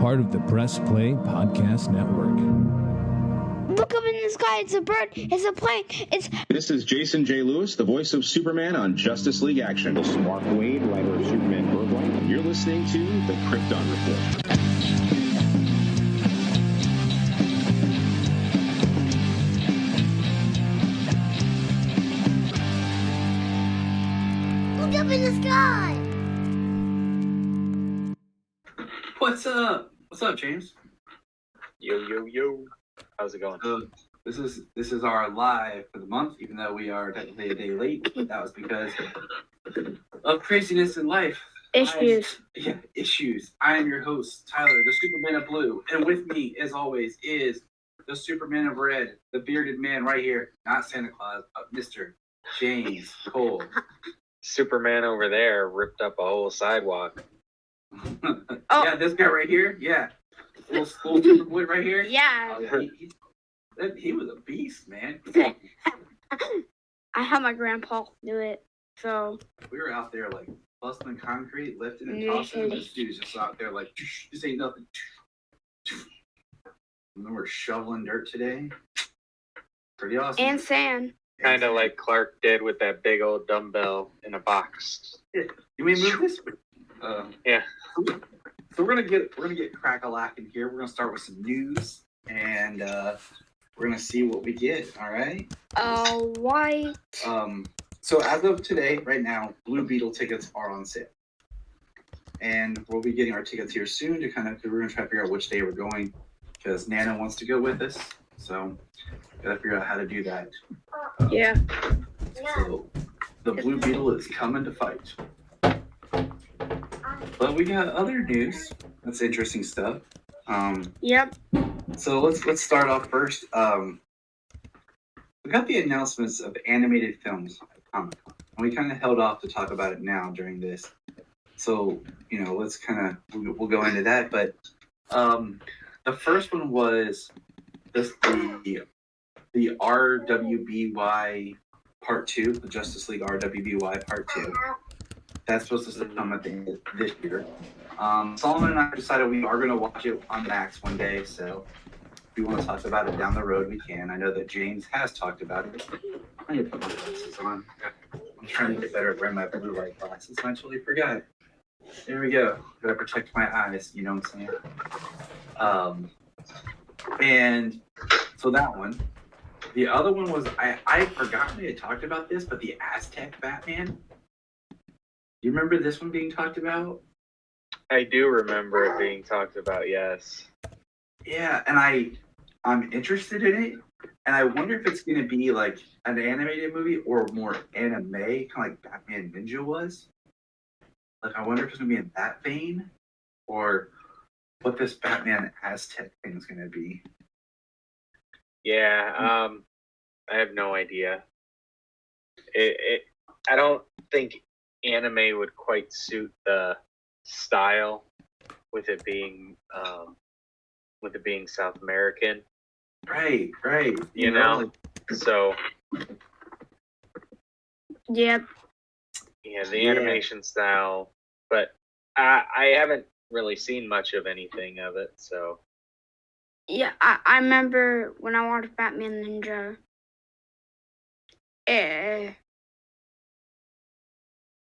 part of the Press Play Podcast Network. Look up in the sky. It's a bird. It's a plane. This is Jason J. Lewis, the voice of Superman on Justice League Action. This is Mark Wade, writer of Superman Birthright. You're listening to the Krypton Report. Look up in the sky. What's up? What's up, James? Yo. How's it going? So this is our live for the month, even though we are technically a day late. That was because of craziness in life. Issues. I am your host, Tyler, the Superman of Blue, and with me, as always, is the Superman of Red, the bearded man right here, not Santa Claus, but Mr. James Cole. Superman over there ripped up a whole sidewalk. Yeah, this guy right here. Yeah, little Superboy right here. Yeah. Oh, yeah. He was a beast, man. I had my grandpa do it, so. We were out there like busting concrete, lifting and tossing, and this dude's just out there like, this ain't nothing. And then we're shoveling dirt today. Pretty awesome. And sand. Kind of like Clark did with that big old dumbbell in a box. Yeah. You mean move this? Yeah. So we're gonna get crack-a-lacking here. We're gonna start with some news, and we're gonna see what we get. All right. White. So as of today, right now, Blue Beetle tickets are on sale, and we'll be getting our tickets here soon. We're gonna try to figure out which day we're going, because Nana wants to go with us. So gotta figure out how to do that. Yeah. So the Blue Beetle is coming to fight. But we got other news. That's interesting stuff. Yep. So let's start off first. We got the announcements of animated films at Comic-Con, and we kind of held off to talk about it now during this. So let's we'll go into that. But the first one was the RWBY Part 2, the Justice League RWBY Part 2. That's supposed to come at the end of this year. Solomon and I decided we are going to watch it on Max one day, so if we want to talk about it down the road, we can. I know that James has talked about it. I need to put my glasses on. I'm trying to get better at wearing my blue light glasses, and I totally forgot. There we go. Gotta protect my eyes, you know what I'm saying? And so that one. The other one was, I forgot we had talked about this, but the Aztec Batman. Do you remember this one being talked about? I do remember it being talked about, yes. Yeah, and I'm interested in it, and I wonder if it's going to be like an animated movie or more anime, kind of like Batman Ninja was. Like, I wonder if it's going to be in that vein, or what this Batman Aztec thing is going to be. Yeah, I have no idea. I don't think anime would quite suit the style with it being South American. Right. You know? So Yep. yeah, the animation style, but I haven't really seen much of anything of it, so Yeah, I remember when I watched Batman Ninja.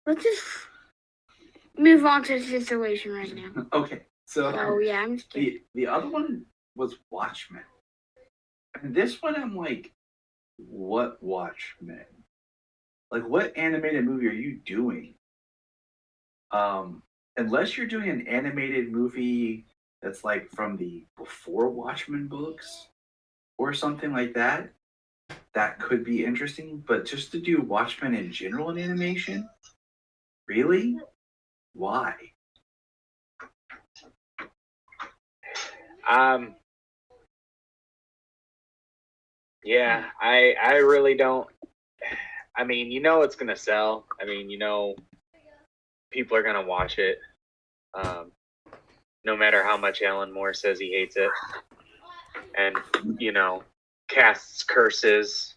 Let's just move on to the situation right now. Okay, so Yeah, I'm just kidding. the other one was Watchmen. And this one, I'm like, what Watchmen? Like, what animated movie are you doing? Unless you're doing an animated movie that's like from the before Watchmen books or something like that, that could be interesting. But just to do Watchmen in general in animation, really? Why? yeah, I really don't. I mean, it's gonna sell. I mean, people are gonna watch it. No matter how much Alan Moore says he hates it, and casts curses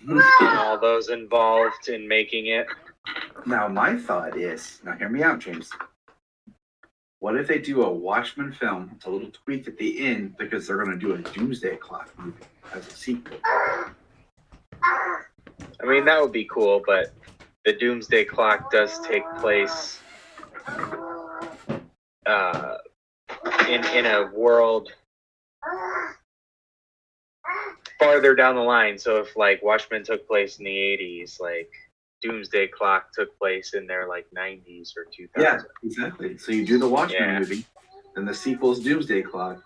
on all those involved in making it. Now, my thought is, now hear me out, James. What if they do a Watchmen film? It's a little tweak at the end because they're going to do a Doomsday Clock movie as a sequel. I mean, that would be cool, but the Doomsday Clock does take place in a world farther down the line. So if like Watchmen took place in the 80s, like Doomsday Clock took place in their like 90s or 2000s. Yeah, exactly. So you do the Watchmen movie, then the sequel's Doomsday Clock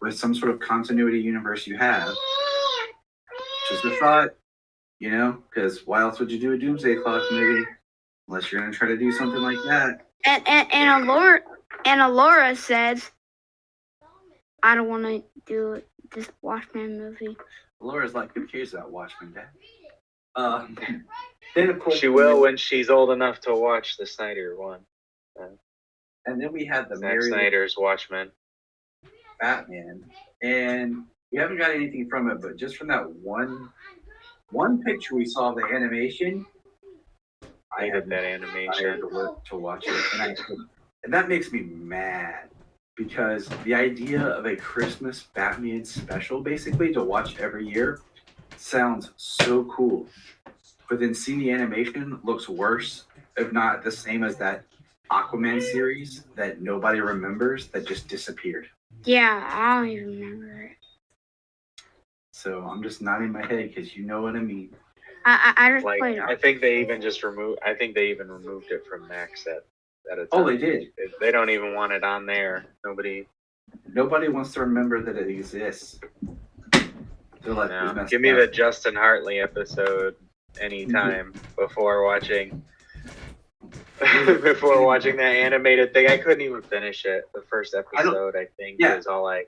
with some sort of continuity universe you have. Just a thought, you know, because why else would you do a Doomsday Clock movie unless you're going to try to do something like that? And Alora says, I don't want to do this Watchmen movie. Laura's like, who cares about Watchmen, Dad? Then of course She will when she's old enough to watch the Snyder one. And then we had the Zack Snyder's Watchmen. Batman, and we haven't got anything from it, but just from that one picture we saw of the animation, I had that animation to watch it, and that makes me mad because the idea of a Christmas Batman special, basically to watch every year, sounds so cool. But then seeing the animation looks worse, if not the same as that Aquaman series that nobody remembers that just disappeared. Yeah, I don't even remember it. So I'm just nodding my head because you know what I mean. I just like, played. I think they even removed it from Max at a time. Oh, they did. They don't even want it on there. Nobody wants to remember that it exists. They're like, no. Give me the Justin Hartley episode anytime before watching that animated thing. I couldn't even finish it. The first episode, I think, is all I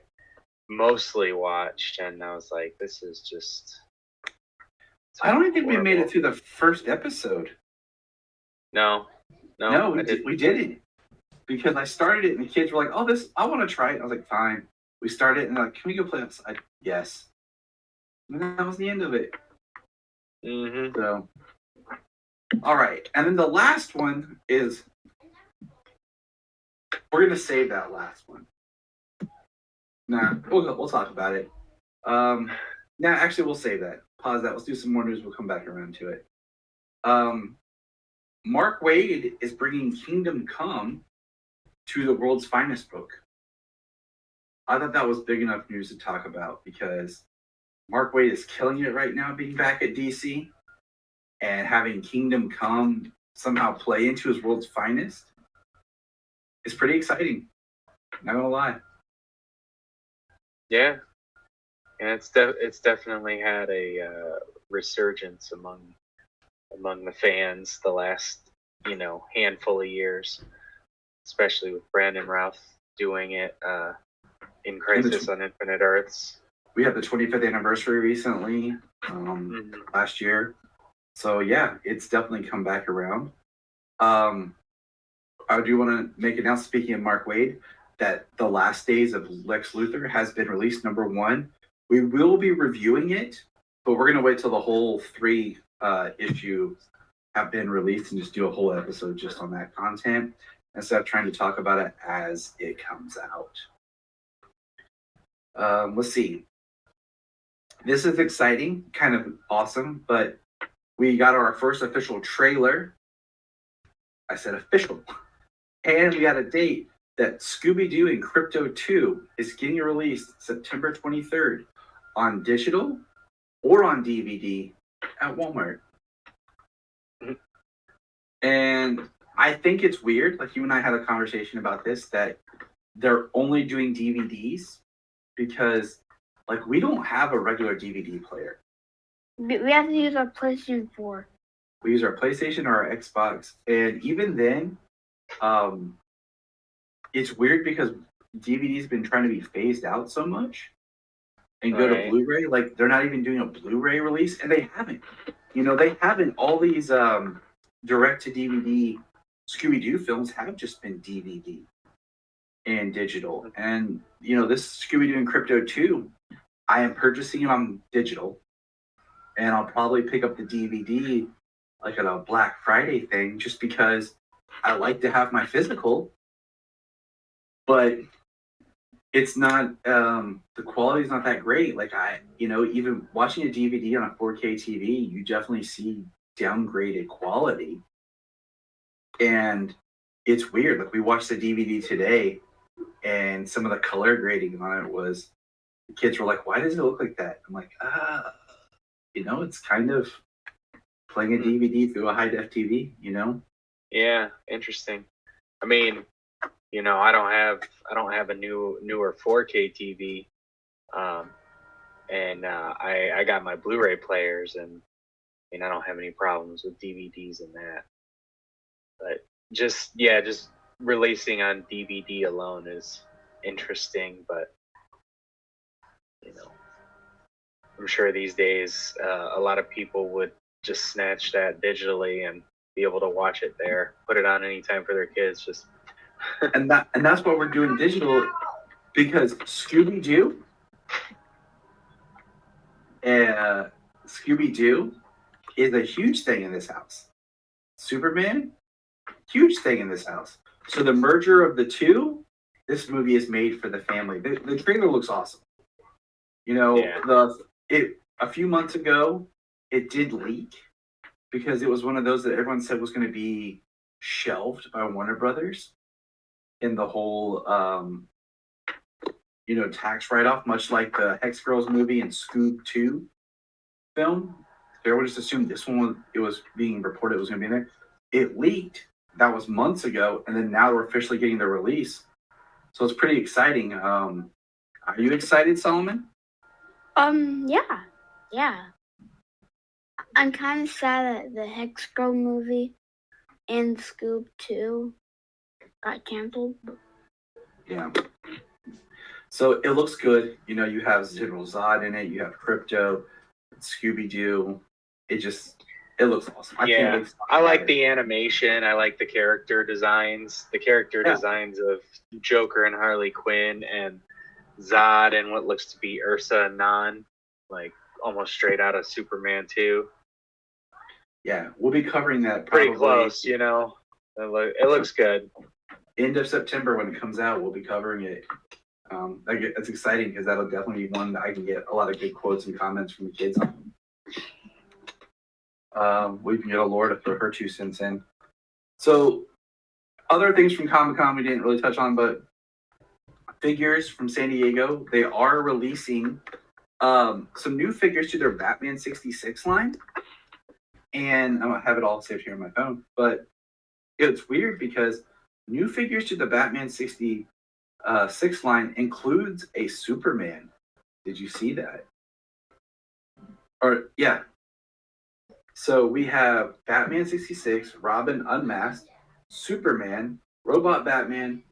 mostly watched, and I was like, this is just... I don't even think we made it through the first episode. No, we didn't. Because I started it, and the kids were like, oh, I want to try it. I was like, fine. We started, and they're like, can we go play outside? Yes. And that was the end of it. Mm-hmm. So, all right. And then the last one is, we're going to save that last one. Nah, we'll talk about it. Actually, we'll save that. Pause that. Let's do some more news. We'll come back around to it. Mark Waid is bringing Kingdom Come to the World's Finest book. I thought that was big enough news to talk about because Mark Waid is killing it right now being back at DC, and having Kingdom Come somehow play into his World's Finest is pretty exciting. Not gonna lie. Yeah, and it's definitely had a resurgence among the fans the last handful of years, especially with Brandon Routh doing it in Crisis on Infinite Earths. We had the 25th anniversary recently, last year. So yeah, it's definitely come back around. I do want to make an announcement, speaking of Mark Waid, that The Last Days of Lex Luthor has been released, #1. We will be reviewing it, but we're going to wait till the whole 3 issue have been released and just do a whole episode just on that content instead of trying to talk about it as it comes out. Let's see. This is exciting, kind of awesome, but we got our first official trailer. I said official. And we got a date that Scooby-Doo and Crypto 2 is getting released September 23rd on digital or on DVD at Walmart. And I think it's weird, like you and I had a conversation about this, that they're only doing DVDs because, like, we don't have a regular DVD player. We have to use our PlayStation 4. We use our PlayStation or our Xbox. And even then, it's weird because DVD's been trying to be phased out so much and go to Blu-ray. Like, they're not even doing a Blu-ray release, and they haven't. They haven't. All these direct-to-DVD Scooby-Doo films have just been DVD and digital. And, this Scooby-Doo and Crypto 2, I am purchasing it on digital, and I'll probably pick up the DVD like at a Black Friday thing just because I like to have my physical. but it's not the quality's not that great. Like even watching a DVD on a 4K TV, you definitely see downgraded quality, and it's weird. Like we watched the DVD today, and some of the color grading on it was the kids were like, "Why does it look like that?" I'm like, it's kind of playing a DVD through a high def TV. Yeah, interesting. I mean, I don't have a newer 4K TV, and I got my Blu-ray players, and I don't have any problems with DVDs and that. But just releasing on DVD alone is interesting, but I'm sure these days a lot of people would just snatch that digitally and be able to watch it there, put it on anytime for their kids. Just and that's what we're doing digital, because Scooby-Doo is a huge thing in this house. Superman, huge thing in this house. So the merger of the two, this movie is made for the family. The trailer looks awesome. A few months ago, it did leak because it was one of those that everyone said was going to be shelved by Warner Brothers in the whole, tax write-off, much like the Hex Girls movie and Scoob 2 film. Everyone just assumed this one, it was being reported it was going to be in there. It leaked. That was months ago, and then now we're officially getting the release. So it's pretty exciting. Are you excited, Solomon? Yeah. I'm kind of sad that the Hex Girl movie and Scoob 2 got canceled. Yeah. So it looks good. You have General Zod in it. You have Crypto, Scooby-Doo. It looks awesome. I can't wait. I like the animation. I like the character designs. The character designs of Joker and Harley Quinn and Zod and what looks to be Ursa and Nan, like almost straight out of Superman 2. Yeah, we'll be covering that probably. Pretty close, It looks good. End of September when it comes out, we'll be covering it. That's exciting because that'll definitely be one that I can get a lot of good quotes and comments from the kids on. We can get a Laura to throw her 2 cents in. So, other things from Comic-Con we didn't really touch on, but figures from San Diego, they are releasing some new figures to their Batman 66 line. And I don't have it all saved here on my phone, but it's weird because new figures to the Batman 66 line includes a Superman. Did you see that? Yeah. So we have Batman 66, Robin Unmasked, Superman, Robot Batman,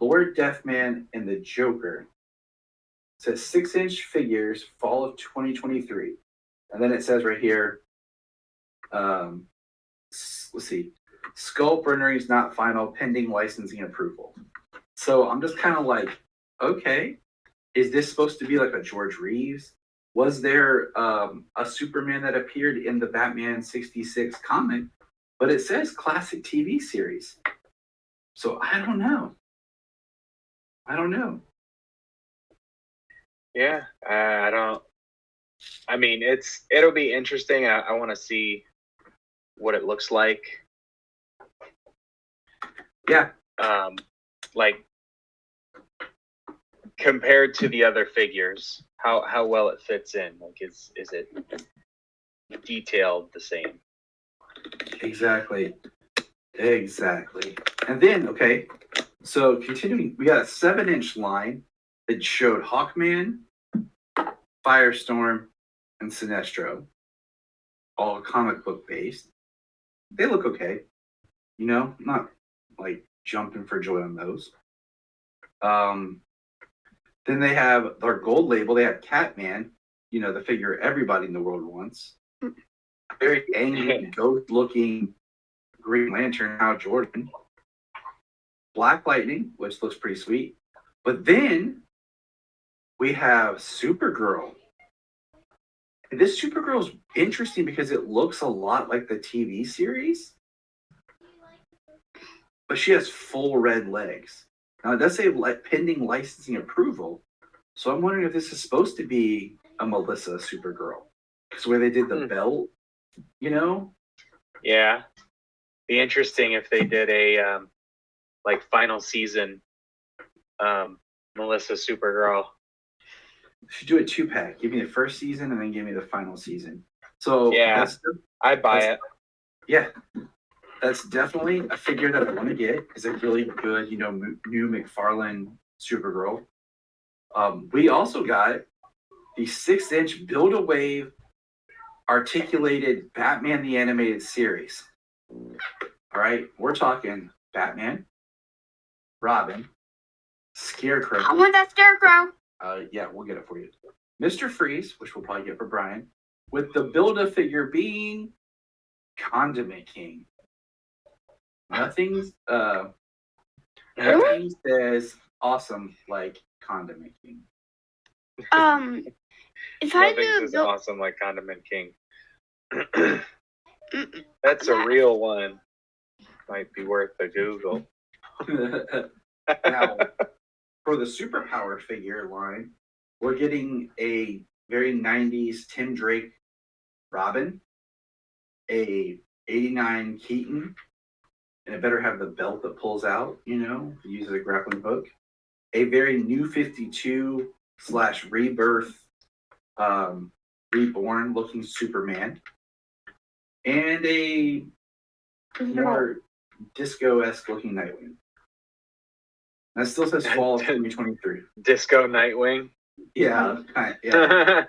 Lord Deathman, and the Joker. It says 6-inch figures, fall of 2023. And then it says right here, let's see, Skull Burner is not final, pending licensing approval. So I'm just kind of like, okay, is this supposed to be like a George Reeves? Was there a Superman that appeared in the Batman 66 comic? But it says classic TV series. So I don't know. Yeah, I don't. I mean, it'll be interesting. I want to see what it looks like. Yeah. Like compared to the other figures, how well it fits in. Like, is it detailed the same? Exactly. And then, okay, so continuing, we got a 7-inch line that showed Hawkman, Firestorm, and Sinestro, all comic book based. They look okay, not like jumping for joy on those. Then they have their gold label. They have Catman, the figure everybody in the world wants. Very angry, ghost-looking Green Lantern, Hal Jordan. Black Lightning, which looks pretty sweet. But then we have Supergirl. And this Supergirl is interesting because it looks a lot like the TV series. But she has full red legs. Now it does say pending licensing approval, so I'm wondering if this is supposed to be a Melissa Supergirl, because where they did the belt, you know? Yeah. Be interesting if they did a like final season Melissa Supergirl. Should do a 2-pack. Give me the first season and then give me the final season. So Yeah, I'd buy it. Yeah, that's definitely a figure that I want to get. It's a really good, new McFarlane Supergirl. We also got the 6-inch Build-A-Wave articulated Batman the Animated Series. All right, we're talking Batman, Robin, Scarecrow. I want that Scarecrow. Yeah, we'll get it for you. Mr. Freeze, which we'll probably get for Brian, with the Build-A-Figure being Condiment King. Nothing says awesome like Condiment King. If I Nothing do is awesome like Condiment King. That's a real one. Might be worth a Google. Now, for the superpowered figure line, we're getting a very 90s Tim Drake Robin, a 89 Keaton, and it better have the belt that pulls out, uses a grappling hook. A very new 52 / rebirth, reborn looking Superman, and a more disco-esque looking Nightwing. That still says fall of 2023. Disco Nightwing. Yeah, yeah.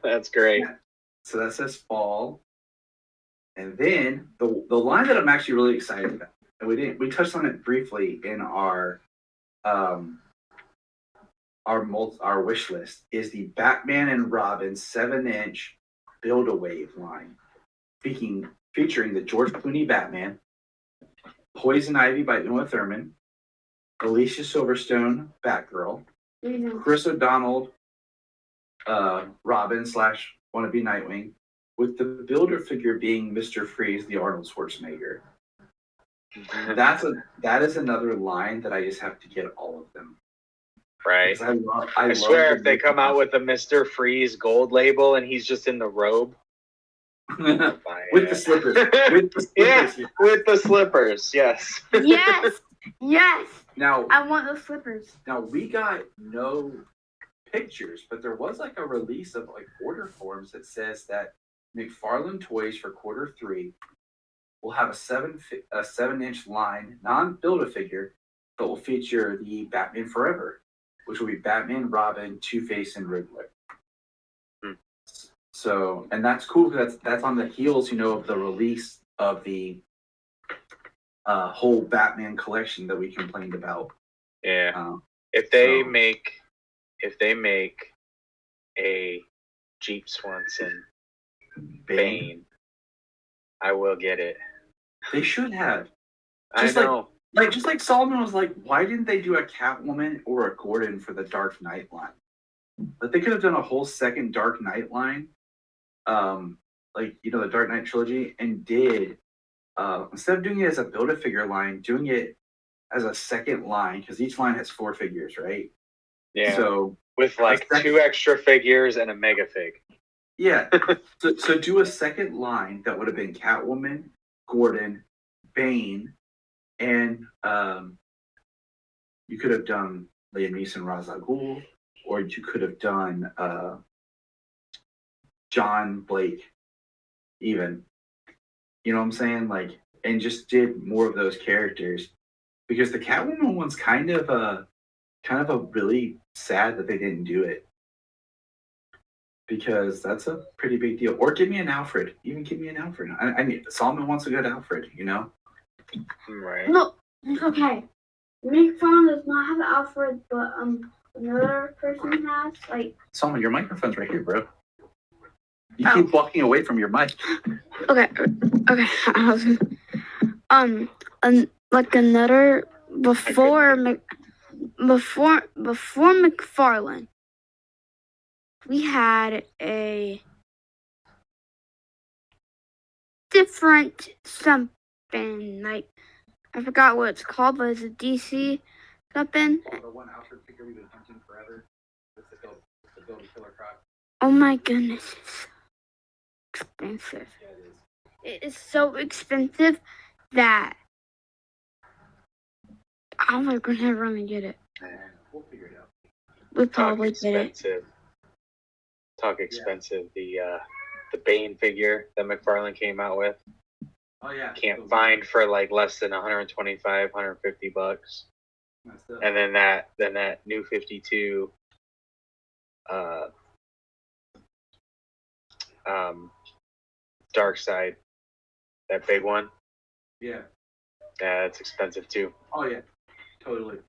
That's great. Yeah. So that says fall. And then the line that I'm actually really excited about, and we touched on it briefly in our wish list, is the Batman and Robin 7-inch Build-A-Wave line, featuring the George Clooney Batman, Poison Ivy by Uma Thurman, Alicia Silverstone Batgirl, Chris O'Donnell Robin / wannabe Nightwing, with the builder figure being Mr. Freeze, the Arnold Schwarzenegger. That is another line that I just have to get all of them. Right. I swear if they come out with a Mr. Freeze gold label and he's just in the robe. with the slippers. Yeah, with the slippers, yes. Yes. Now I want those slippers. Now we got no pictures, but there was like a release of like order forms that says that McFarlane Toys for Q3 will have a 7-inch line, non-Build-A-Figure, that will feature the Batman Forever, which will be Batman, Robin, Two-Face, and Riddler. So, and that's cool because that's on the heels, of the release of the whole Batman collection that we complained about. Yeah. If they make a Jeep Swanson Bane, I will get it. They should have. I know. Just like Solomon was like, why didn't they do a Catwoman or a Gordon for the Dark Knight line? But they could have done a whole second Dark Knight line, the Dark Knight trilogy, and did instead of doing it as a Build-A-Figure line, doing it as a second line, because each line has 4 figures, right? Yeah. So with like 2 extra figures and a mega fig. Yeah. so do a second line that would have been Catwoman, Gordon, Bane, and you could have done Liam Neeson, Ra's al Ghul, or you could have done John Blake, even. You know what I'm saying? And just did more of those characters, because the Catwoman one's kind of a really sad that they didn't do it, because that's a pretty big deal. Or give me an Alfred. Even give me an Alfred. I mean, Solomon wants a good Alfred, Right. No, okay. McFarlane does not have Alfred, but another person has. Solomon, your microphone's right here, bro. You keep walking away from your mic. Okay. Another before McFarlane, we had a different something, I forgot what it's called, but it's a DC up in. The one Alfred figure we've been hunting forever. It's the Build a Killer Croc. Oh my goodness, it's so expensive. Yeah, it is. It is so expensive that we're gonna never really get it. And we'll figure it out. We Talk probably get it. expensive. Talk expensive. The Bane figure that McFarlane came out with. Oh yeah. Can't find for like less than 125, 150 bucks. Messed up. And then that new 52 Dark Side, that big one, Yeah. that's expensive too. Oh yeah. Totally.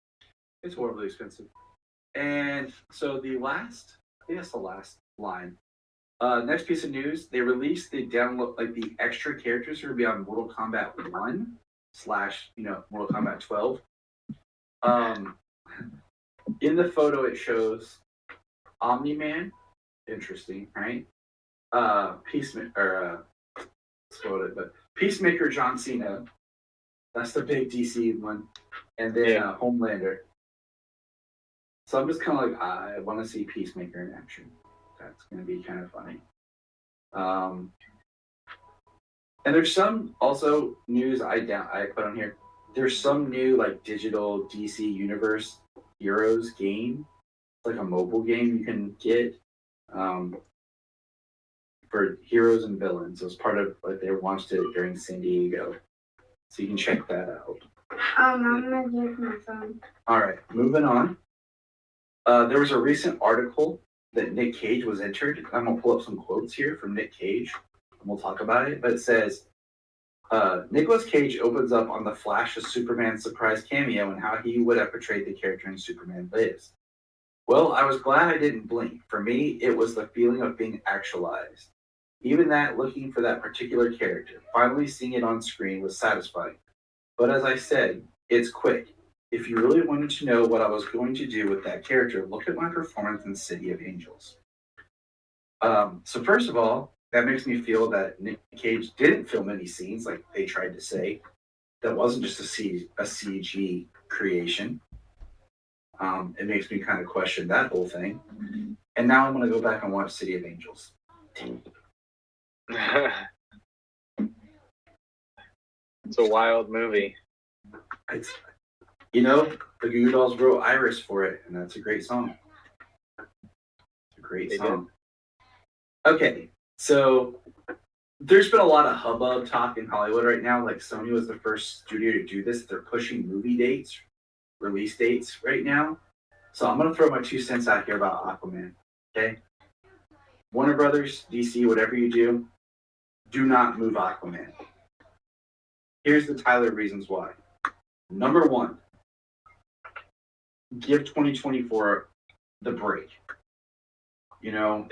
It's horribly expensive. And so the last line. Next piece of news, they released the download, like the extra characters who are beyond Mortal Kombat 1 / Mortal Kombat 12. In the photo it shows Omni-Man, interesting, right? Peacemaker John Cena, that's the big DC one, and then Homelander. So I'm just kind of like, I want to see Peacemaker in action. That's going to be kind of funny. And there's some also news I put on here. There's some new like digital DC Universe Heroes game. It's like a mobile game you can get for heroes and villains. It was part of like they launched it during San Diego, so you can check that out. I'm gonna use my phone. All right, moving on. There was a recent article that Nick Cage was entered. I'm gonna pull up some quotes here from Nick Cage, and we'll talk about it. But it says, Nicolas Cage opens up on the Flash of Superman's surprise cameo and how he would have portrayed the character in Superman Lives. Well, I was glad I didn't blink. For me, it was the feeling of being actualized. Even that, looking for that particular character, finally seeing it on screen was satisfying. But as I said, it's quick. If you really wanted to know what I was going to do with that character, look at my performance in City of Angels. So first of all, that makes me feel that Nick Cage didn't film any scenes like they tried to say. That wasn't just a CG creation. It makes me kind of question that whole thing. And now I'm going to go back and watch City of Angels. It's a wild movie. It's, the Goo Dolls wrote Iris for it, and that's a great song. It's a great song. Okay, so there's been a lot of hubbub talk in Hollywood right now. Like Sony was the first studio to do this. They're pushing movie dates, release dates right now. So I'm going to throw my 2 cents out here about Aquaman. Okay? Warner Brothers, DC, whatever you do not move Aquaman. Here's the Tyler reasons why. Number 1, give 2024 the break.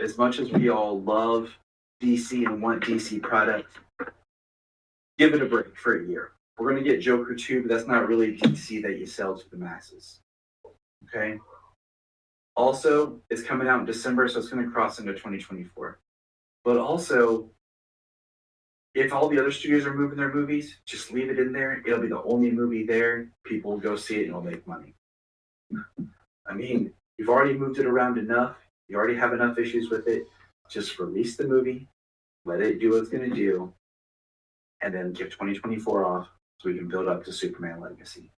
As much as we all love DC and want DC product, give it a break for a year. We're going to get Joker 2, but that's not really DC that you sell to the masses. Okay? Also, it's coming out in December, so it's going to cross into 2024. But also, if all the other studios are moving their movies, just leave it in there. It'll be the only movie there. People will go see it and it'll make money. I mean, you've already moved it around enough. You already have enough issues with it. Just release the movie, let it do what it's going to do, and then give 2024 off so we can build up to Superman Legacy.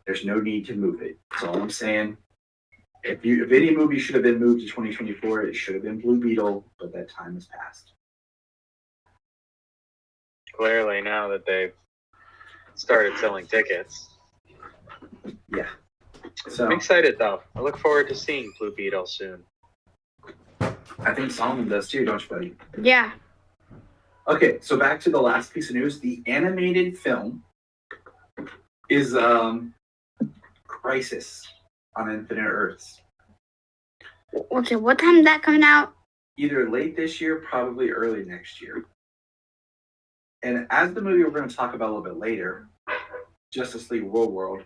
There's no need to move it. That's all I'm saying. If any movie should have been moved to 2024, it should have been Blue Beetle, but that time has passed. Clearly, now that they've started selling tickets. Yeah. So I'm excited, though. I look forward to seeing Blue Beetle soon. I think Solomon does too, don't you, buddy? Yeah. Okay, so back to the last piece of news. The animated film is Crisis on Infinite Earths. Okay, what time is that coming out? Either late this year, probably early next year. And as the movie we're going to talk about a little bit later, Justice League WarWorld,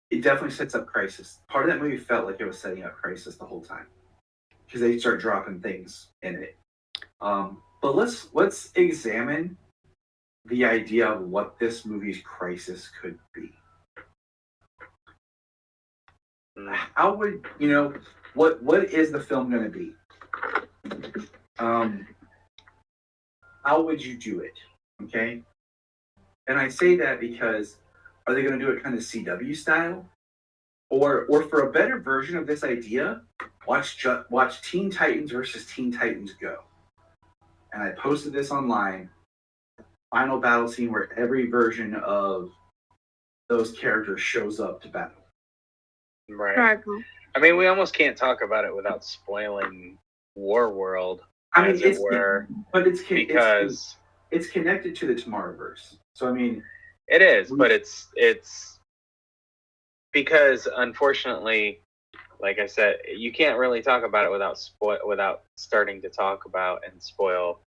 it definitely sets up Crisis. Part of that movie felt like it was setting up Crisis the whole time because they start dropping things in it. But let's examine the idea of what this movie's Crisis could be. how would what is the film going to be? How would you do it? Okay, and I say that because are they going to do it kind of CW style, or for a better version of this idea, watch Teen Titans versus Teen Titans Go. And I posted this online. Final battle scene where every version of those characters shows up to battle. Right. I mean, we almost can't talk about it without spoiling WarWorld, as it were. But because it's connected to the Tomorrowverse. So I mean, it is, but it's because unfortunately, like I said, you can't really talk about it without starting to talk about and spoil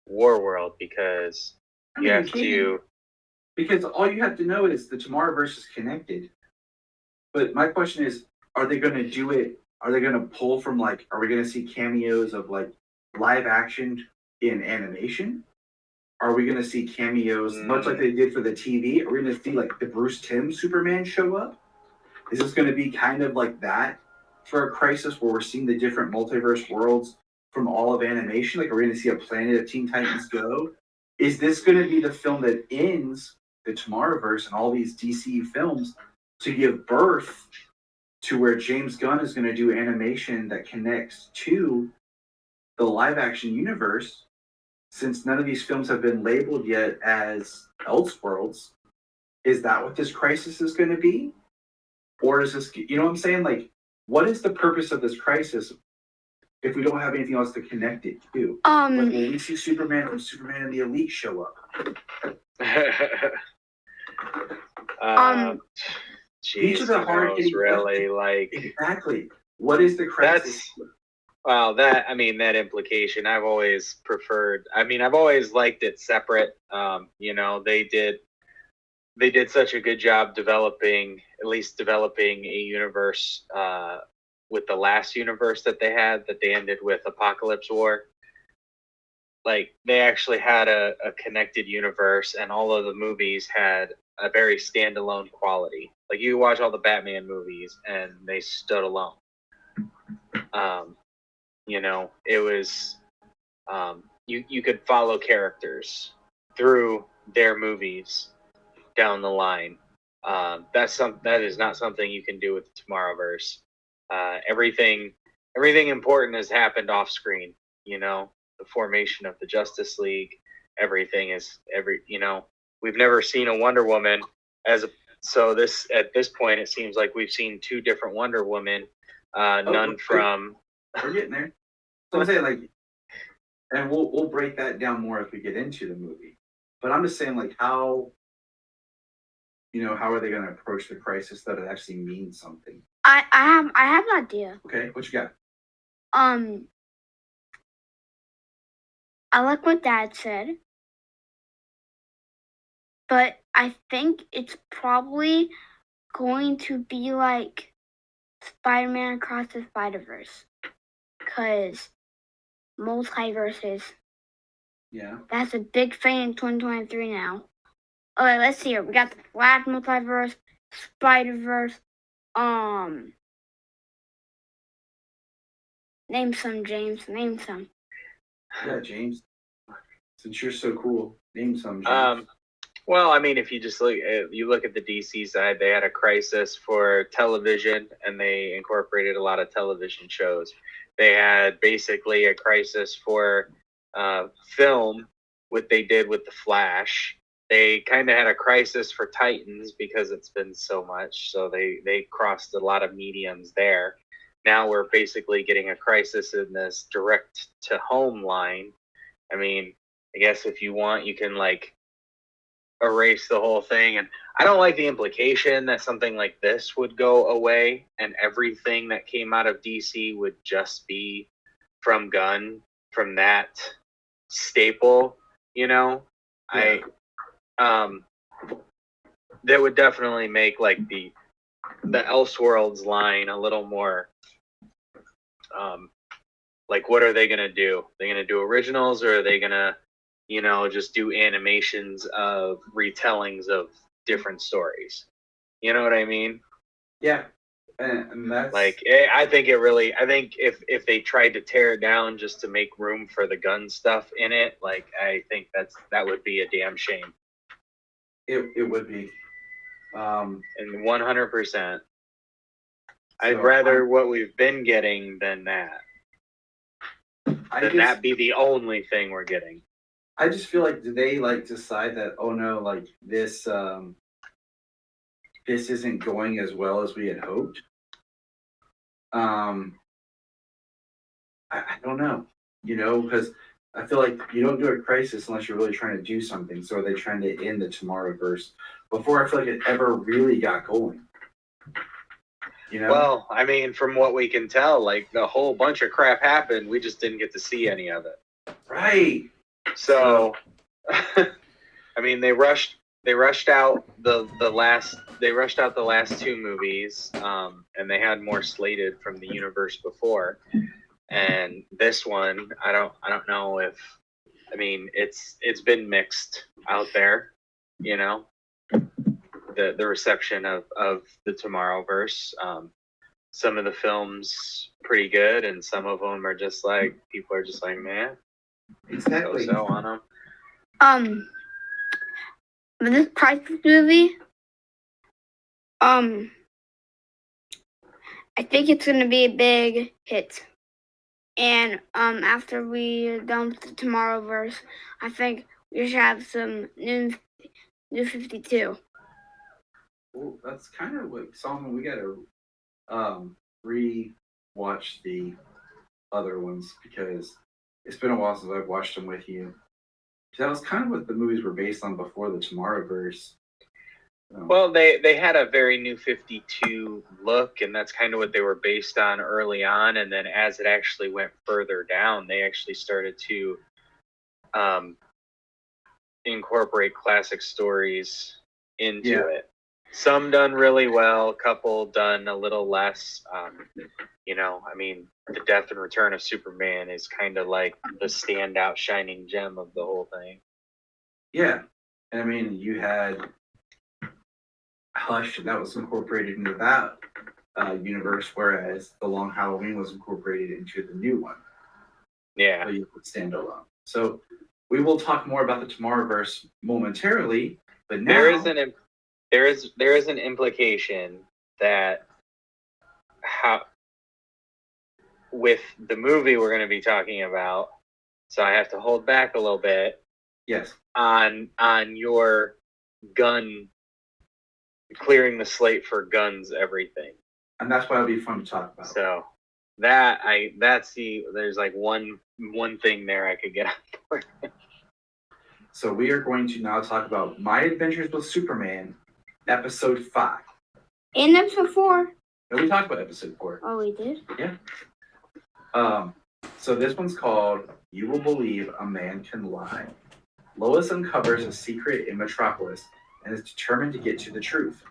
WarWorld because you have to. Because all you have to know is the Tomorrowverse is connected. But my question is, are they going to do it? Are they going to pull from are we going to see cameos of live action in animation? Are we going to see cameos much like they did for the TV? Are we going to see the Bruce Timm Superman show up? Is this going to be kind of like that for a Crisis where we're seeing the different multiverse worlds from all of animation? Are we going to see a Planet of Teen Titans Go? Is this going to be the film that ends the Tomorrowverse and all these DC films to give birth to where James Gunn is going to do animation that connects to the live action universe? Since none of these films have been labeled yet as Elseworlds, is that what this Crisis is going to be? Or is this, you know what I'm saying? What is the purpose of this Crisis if we don't have anything else to connect it to? When we see Superman and Superman and the Elite show up. These are the hard hitting really exactly. What is the Crisis? That implication I've always preferred. I've always liked it separate. They did such a good job developing a universe with the last universe that they ended with Apocalypse War. They actually had a connected universe, and all of the movies had a very standalone quality. You watch all the Batman movies, and they stood alone. It was you could follow characters through their movies down the line. That is not something you can do with the Tomorrowverse. Everything important has happened off screen. The formation of the Justice League, we've never seen a Wonder Woman at this point it seems like we've seen two different Wonder Women, none from. We're getting there. So I'm saying and we'll break that down more if we get into the movie. But I'm just saying how are they going to approach the Crisis that it actually means something? I have an idea. Okay, what you got? I like what Dad said, but I think it's probably going to be like Spider-Man Across the Spider-Verse, because multiverses. Yeah. That's a big thing in 2023 now. Okay, let's see here. We got the Flash multiverse, Spider-Verse. Name some, James. Name some. Yeah, James. Since you're so cool, name some, James. Well, if you just look at the DC side, they had a Crisis for television, and they incorporated a lot of television shows. They had basically a Crisis for film, what they did with the Flash. They kind of had a Crisis for Titans because it's been so much, so they crossed a lot of mediums there. Now we're basically getting a Crisis in this direct to home line. I guess if you want, you can erase the whole thing. And I don't like the implication that something like this would go away and everything that came out of DC would just be from Gunn, from that staple, Yeah. That would definitely make the Elseworlds line a little more what are they gonna do? Are they gonna do originals, or are they gonna just do animations of retellings of different stories? You know what I mean? Yeah. And that's Like, I think if they tried to tear it down just to make room for the gun stuff in it, like, I think that would be a damn shame. it would be. And 100%. I'd rather what we've been getting than that. That be the only thing we're getting. I just feel like, did they like decide that, oh no, like this isn't going as well as we had hoped? I don't know, because I feel like you don't do a crisis unless you're really trying to do something. So are they trying to end the Tomorrowverse before I feel like it ever really got going? Well, I mean, from what we can tell, like, the whole bunch of crap happened. We just didn't get to see any of it. Right. So, I mean, they rushed out the last two movies, and they had more slated from the universe before. And this one, I don't know if, I mean, it's been mixed out there, the reception of the Tomorrowverse. Some of the films pretty good, and some of them are just like, people are just like, man, Exactly. so on them. With this Crisis movie, I think it's gonna be a big hit. And after we're done with the Tomorrowverse, I think we should have some New 52. Well, that's kind of what Solomon. We gotta re-watch the other ones because it's been a while since I've watched them with you. That was kind of what the movies were based on before the Tomorrowverse. Well, they had a very New 52 look, and that's kind of what they were based on early on. And then as it actually went further down, they actually started to incorporate classic stories into it. Some done really well, a couple done a little less. I mean, the death and return of Superman is kind of like the standout shining gem of the whole thing. Yeah. And I mean, you had Hush that was incorporated into that universe, whereas The Long Halloween was incorporated into the new one. Yeah. So you could stand alone. So we will talk more about the Tomorrowverse momentarily, but now there is an implication that with the movie we're going to be talking about, so I have to hold back a little bit. Yes. On your gun, clearing the slate for guns, everything. And that's why it'll be fun to talk about. So there's like one thing there I could get on for. So we are going to now talk about My Adventures with Superman, episode 5. And episode 4. No, we talked about episode 4. Oh, we did? Yeah. So this one's called You Will Believe a Man Can Lie. Lois uncovers a secret in Metropolis and is determined to get to the truth.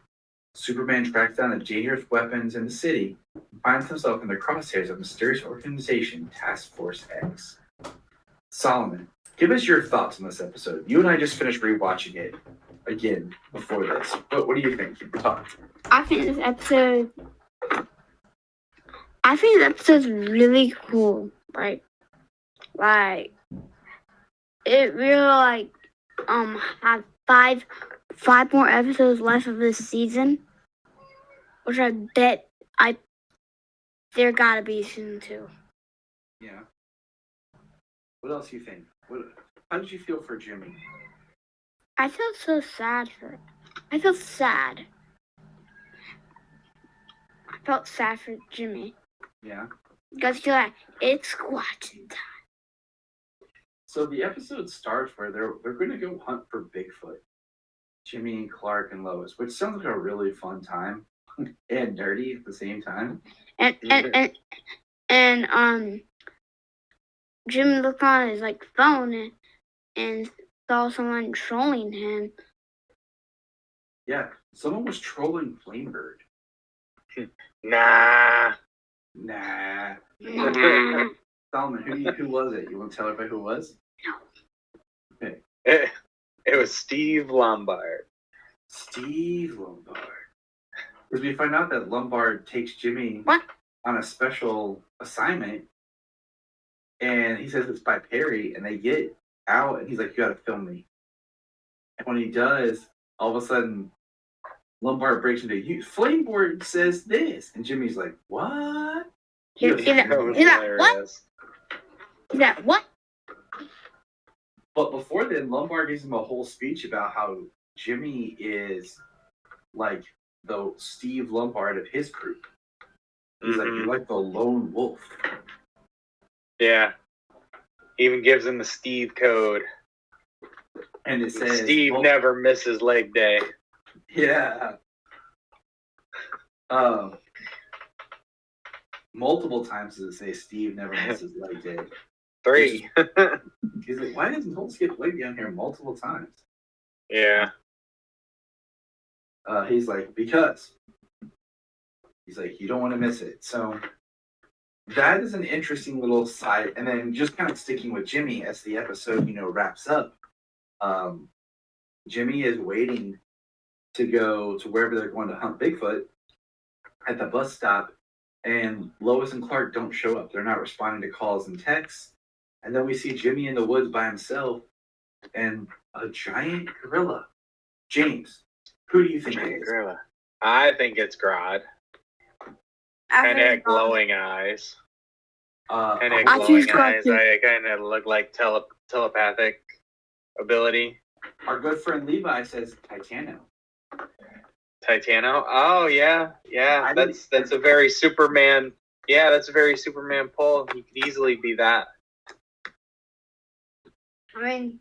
Superman tracks down the dangerous weapons in the city and finds himself in the crosshairs of a mysterious organization, Task Force X. Solomon, give us your thoughts on this episode. You and I just finished rewatching it again before this. What do you think? Talk. I think this episode's really cool, right? Like, it really have five more episodes left of this season, which I bet there gotta be season 2. Yeah. What else do you think? How did you feel for Jimmy? I felt so sad for it. I felt sad. I felt sad for Jimmy. Yeah. Because you're like, it's squatching time. So the episode starts where they're going to go hunt for Bigfoot. Jimmy and Clark and Lois, which sounds like a really fun time and nerdy at the same time. And Jimmy looked on his phone and saw someone trolling him. Yeah, someone was trolling Flamebird. Nah. Solomon, who was it? You want to tell everybody who it was? No. Okay. It was Steve Lombard. Steve Lombard. Because we find out that Lombard takes Jimmy on a special assignment, and he says it's by Perry, and they get out, and he's like, "You got to film me." And when he does, all of a sudden, Lombard breaks into you. Flameboard says this, and Jimmy's like, "What?" He's like, what? He's like, what? But before then, Lombard gives him a whole speech about how Jimmy is like the Steve Lombard of his group. He's like, "You're like the lone wolf." Yeah. He even gives him the Steve code. And it says Steve never misses leg day. Yeah. Multiple times does it say Steve never misses leg day. 3. He's like, why doesn't Holt skip leg day on here multiple times? Yeah. He's like, because. He's like, you don't want to miss it. So that is an interesting little side. And then just kind of sticking with Jimmy as the episode, wraps up. Jimmy is waiting to go to wherever they're going to hunt Bigfoot at the bus stop, and Lois and Clark don't show up. They're not responding to calls and texts. And then we see Jimmy in the woods by himself and a giant gorilla. James, who do you think it is? Gorilla. I think it's Grodd. Kind of glowing eyes. Kind of glowing eyes. I kind of look like telepathic ability. Our good friend Levi says Titano. Titano? Oh yeah. That's a very Superman. Yeah, that's a very Superman pull. He could easily be that. I mean,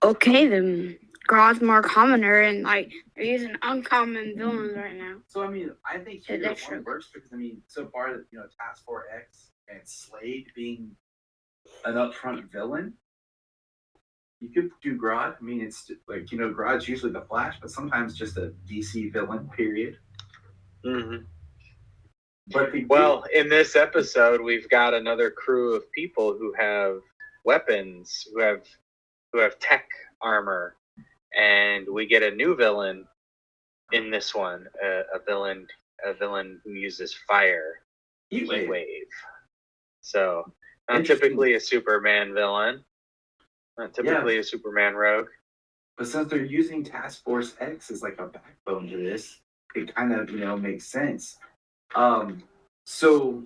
okay, then Grodd's more commoner, and like they're using uncommon villains right now. So I mean, I think one works because so far Task Force X and Slade being an upfront villain, you could do Grodd. I mean, it's like Grodd's usually the Flash, but sometimes just a DC villain. Period. Mm-hmm. But in this episode, we've got another crew of people who have weapons, who have tech armor, and we get a new villain in this one, a villain who uses fire, Heatwave. So not typically a Superman villain, not typically a Superman rogue. But since they're using Task Force X as like a backbone to this, it kind of makes sense. So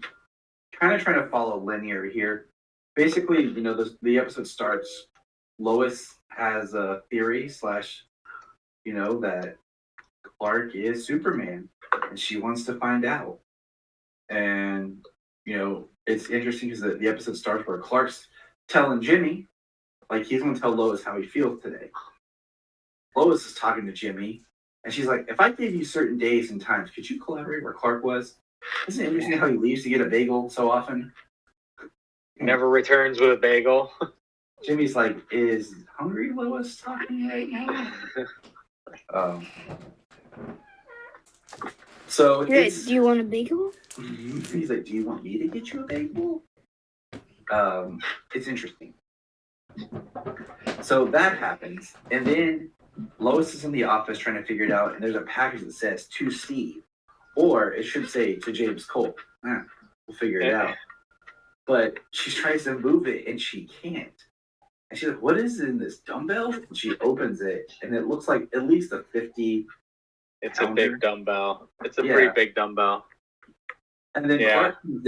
kind of trying to follow linear here. Basically, the episode starts. Lois has a theory / that Clark is Superman, and she wants to find out. And it's interesting because the episode starts where Clark's telling Jimmy, like, he's going to tell Lois how he feels today. Lois is talking to Jimmy, and she's like, if I gave you certain days and times, could you collaborate where Clark was? Isn't it interesting how he leaves to get a bagel so often? Never returns with a bagel. Jimmy's like, is Hungry Lois talking right now? So do you want a bagel? He's like, do you want me to get you a bagel? It's interesting. So that happens, and then Lois is in the office trying to figure it out, and there's a package that says to Steve, or it should say to James Cole. We'll figure it out. But she tries to move it, and she can't. And she's like, what is in this dumbbell? And she opens it, and it looks like at least a 50. It's a big dumbbell. It's a pretty big dumbbell. And then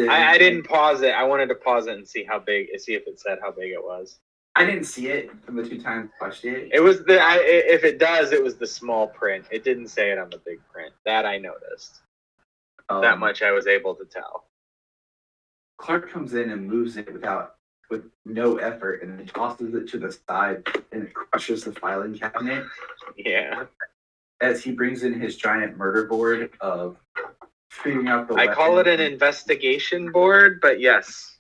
I didn't pause it. I wanted to pause it and see if it said how big it was. I didn't see it from the 2 times I watched it. It was if it does, it was the small print. It didn't say it on the big print. That I noticed. That much I was able to tell. Clark comes in and moves it with no effort, and then tosses it to the side, and it crushes the filing cabinet. Yeah. As he brings in his giant murder board of figuring out the weapon. I call it an investigation board, but yes.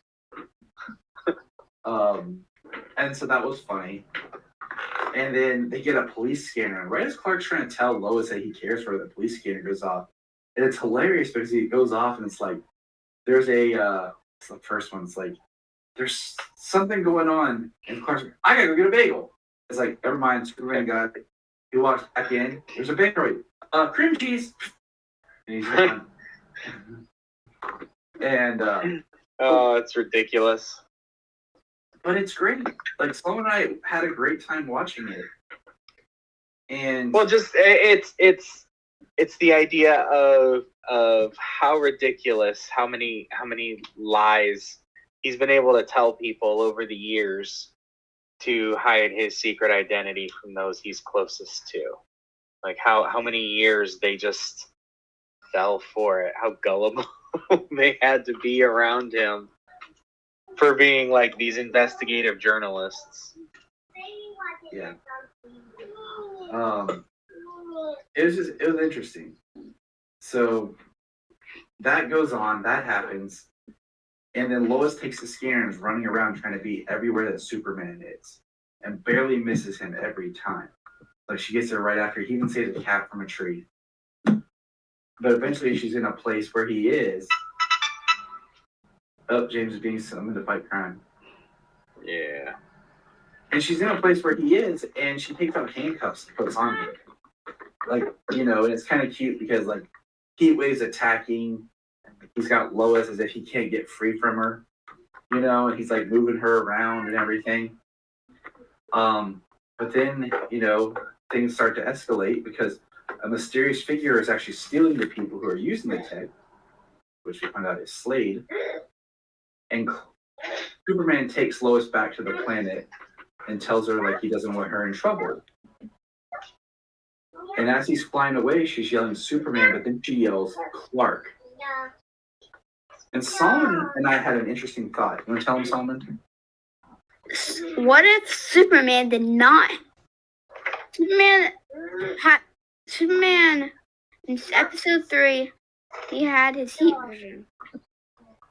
And so that was funny. And then they get a police scanner, and right as Clark's trying to tell Lois that he cares for her, the police scanner goes off. And it's hilarious because it goes off, and it's like, there's it's the first one, it's like, there's something going on, and Clark's like, I gotta go get a bagel. It's like, never mind, Superman got He walks back in. There's a bakery. Cream cheese. And he's gone. And Oh, it's ridiculous. but it's great. Like Sloan and I had a great time watching it. And Well, just it's the idea of how ridiculous, how many lies he's been able to tell people over the years to hide his secret identity from those he's closest to. Like how many years they just fell for it, how gullible they had to be around him for being like these investigative journalists. yeah. It was interesting. So that goes on, that happens, and then Lois takes the scanner and is running around trying to be everywhere that Superman is, and barely misses him every time. Like she gets there right after he even saves a cat from a tree. But eventually she's in a place where he is. Oh, James is being summoned to fight crime. Yeah. And she's in a place where he is, and she takes out handcuffs and puts on him. Like, and it's kind of cute because, like, Heatwave's attacking. He's got Lois as if he can't get free from her, and he's, like, moving her around and everything. But then, things start to escalate because a mysterious figure is actually stealing the people who are using the tech, which we find out is Slade. And Superman takes Lois back to the planet and tells her, like, he doesn't want her in trouble. And as he's flying away, she's yelling Superman, but then she yells Clark. And Solomon and I had an interesting thought. You want to tell him, Solomon? What if Superman did not? Superman in episode 3, he had his heat vision.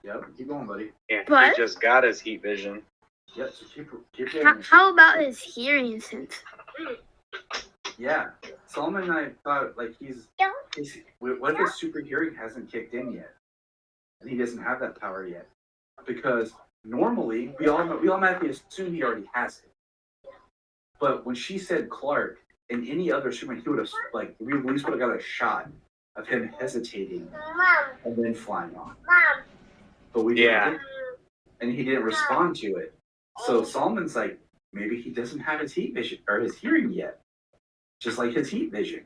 Yep, keep going, buddy. Yeah, But- he just got his heat vision. Yep, so keep going. How about his hearing sense? Yeah, Solomon and I thought, like, what if his super hearing hasn't kicked in yet? And he doesn't have that power yet? Because normally, we automatically assume he already has it. But when she said Clark, in any other Superman, he would have, like, we at least would have got a shot of him hesitating and then flying off. But we didn't, and he didn't respond to it. So Solomon's like, maybe he doesn't have his heat vision or his hearing yet, just like his heat vision.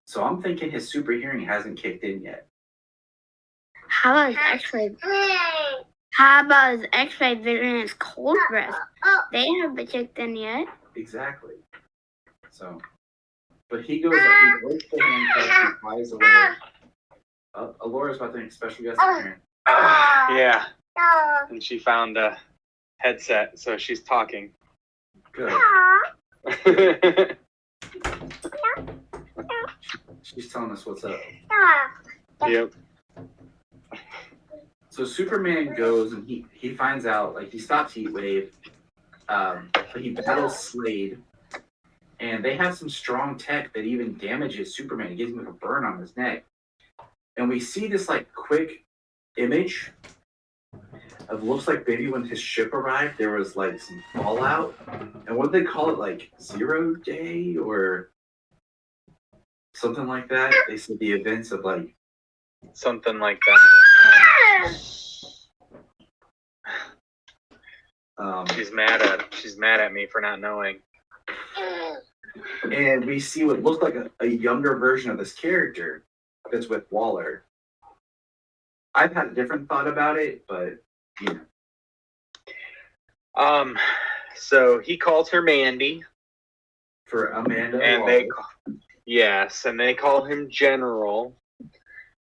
So I'm thinking his super hearing hasn't kicked in yet. How about his X-ray? How about his X-ray vision and his cold breath? They haven't kicked in yet. Exactly. So, but he goes up, he breaks the handcuffs, he flies away. Alora's about to make a special guest appearance. Yeah. And she found a headset, so she's talking. Good. She's telling us what's up. Yep. So Superman goes and he finds out, like, he stops Heatwave, but he battles Slade, and they have some strong tech that even damages Superman. It gives him like a burn on his neck. And we see this, like, quick image of, looks like maybe when his ship arrived, there was, like, some fallout. And what did they call it, like, 0 day or something like that? They said the events of, like, Something like that. She's mad at me for not knowing. and we see what looks like a younger version of this character that's with Waller. I've had a different thought about it, but So he calls her Mandy, for Amanda and Waller. they call him General.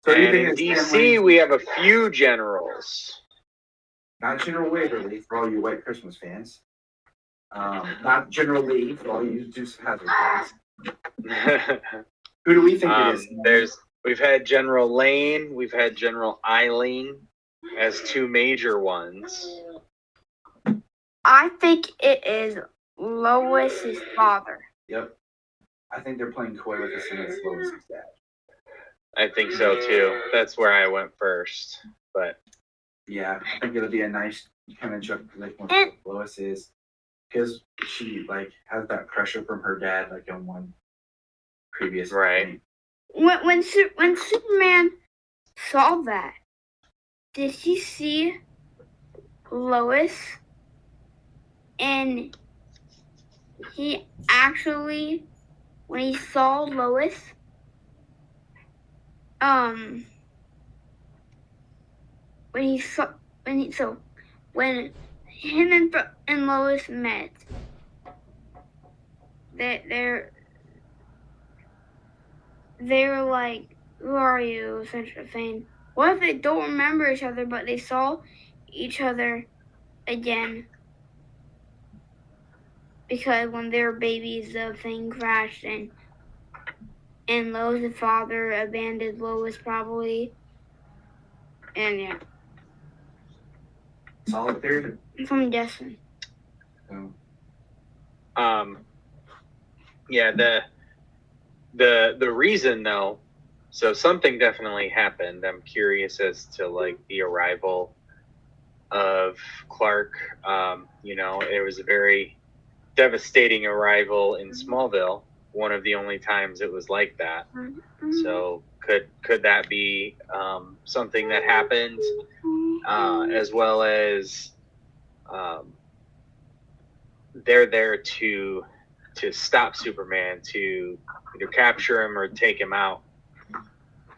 So do you And think in it's DC, Stanley? we have a few generals. Not General Waverly for all you White Christmas fans. Not General Lee for all you Dukes of Hazzard fans. Who do we think it is? We've had General Lane, we've had General Eileen as two major ones. I think it is Lois's father. Yep. I think they're playing coy with us and it's Lois's dad. I think so too. That's where I went first. But Yeah, I think it'll be a nice kind of juxtaposition with what Lois is. Because she, like, has that pressure from her dad, like, on one previous. Right. When Superman saw that, did he see Lois? And he actually, when he saw Lois, when him and Lois met, they were like, "Who are you?" Essentially saying, "What if they don't remember each other, but they saw each other again?" Because when they were babies, the thing crashed, and Lois' father abandoned Lois probably, and yeah, Solid theory. I'm guessing. So, Yeah, the reason though, so something definitely happened. I'm curious as to like the arrival of Clark. It was a very devastating arrival in Smallville. One of the only times it was like that. So could that be something that happened, as well as they're there to stop Superman, to either capture him or take him out.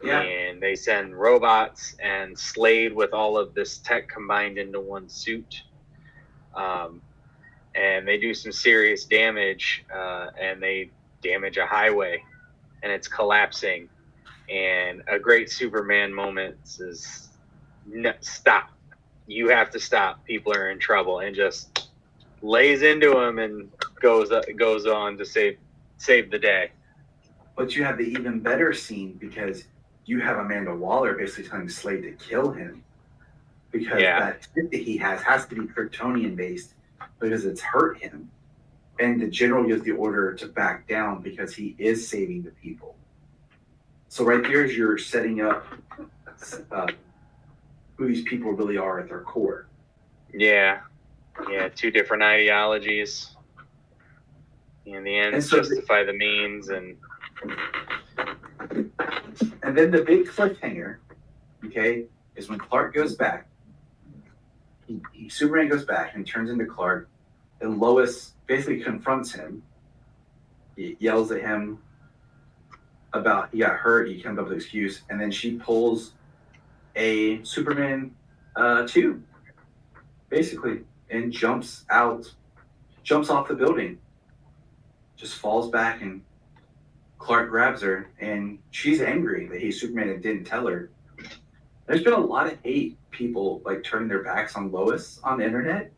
yeah. And they send robots and Slade with all of this tech combined into one suit. And they do some serious damage, and they damage a highway, and it's collapsing. And a great Superman moment is, stop. You have to stop. People are in trouble, and just lays into him and goes on to save the day. But you have the even better scene because you have Amanda Waller basically telling Slade to kill him because that tip that he has to be Kryptonian based because it's hurt him. And the general gives the order to back down because he is saving the people. So right there is you're setting up who these people really are at their core. Yeah, two different ideologies. In the end, justify the means, and then the big cliffhanger, okay, is when Clark goes back. Superman goes back and turns into Clark, and Lois basically confronts him. He yells at him about he got hurt. He comes up with an excuse, and then she pulls a Superman 2, basically, and jumps off the building, just falls back, and Clark grabs her, and she's angry that he's Superman and didn't tell her. There's been a lot of hate, people like turning their backs on Lois on the internet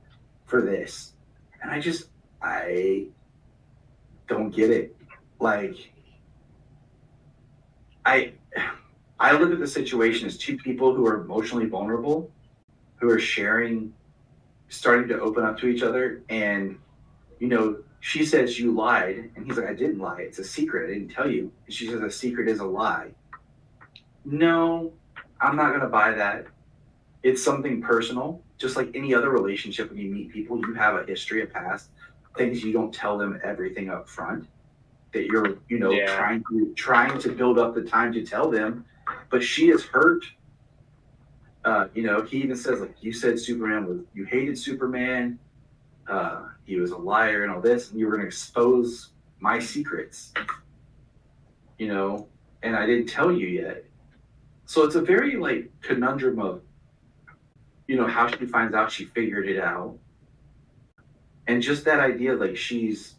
for this, and I don't get it. Like, I look at the situation as two people who are emotionally vulnerable, who are starting to open up to each other, and she says, "You lied," and he's like, "I didn't lie. It's a secret. I didn't tell you." And she says, "A secret is a lie." No, I'm not gonna buy that. It's something personal, just like any other relationship. When you meet people, you have a history, a past, things you don't tell them everything up front. That you're, trying to build up the time to tell them, but she is hurt. He even says, like, you said you hated Superman. He was a liar and all this, and you were going to expose my secrets, and I didn't tell you yet. So it's a very like conundrum of, how she finds out she figured it out. And just that idea, like she's,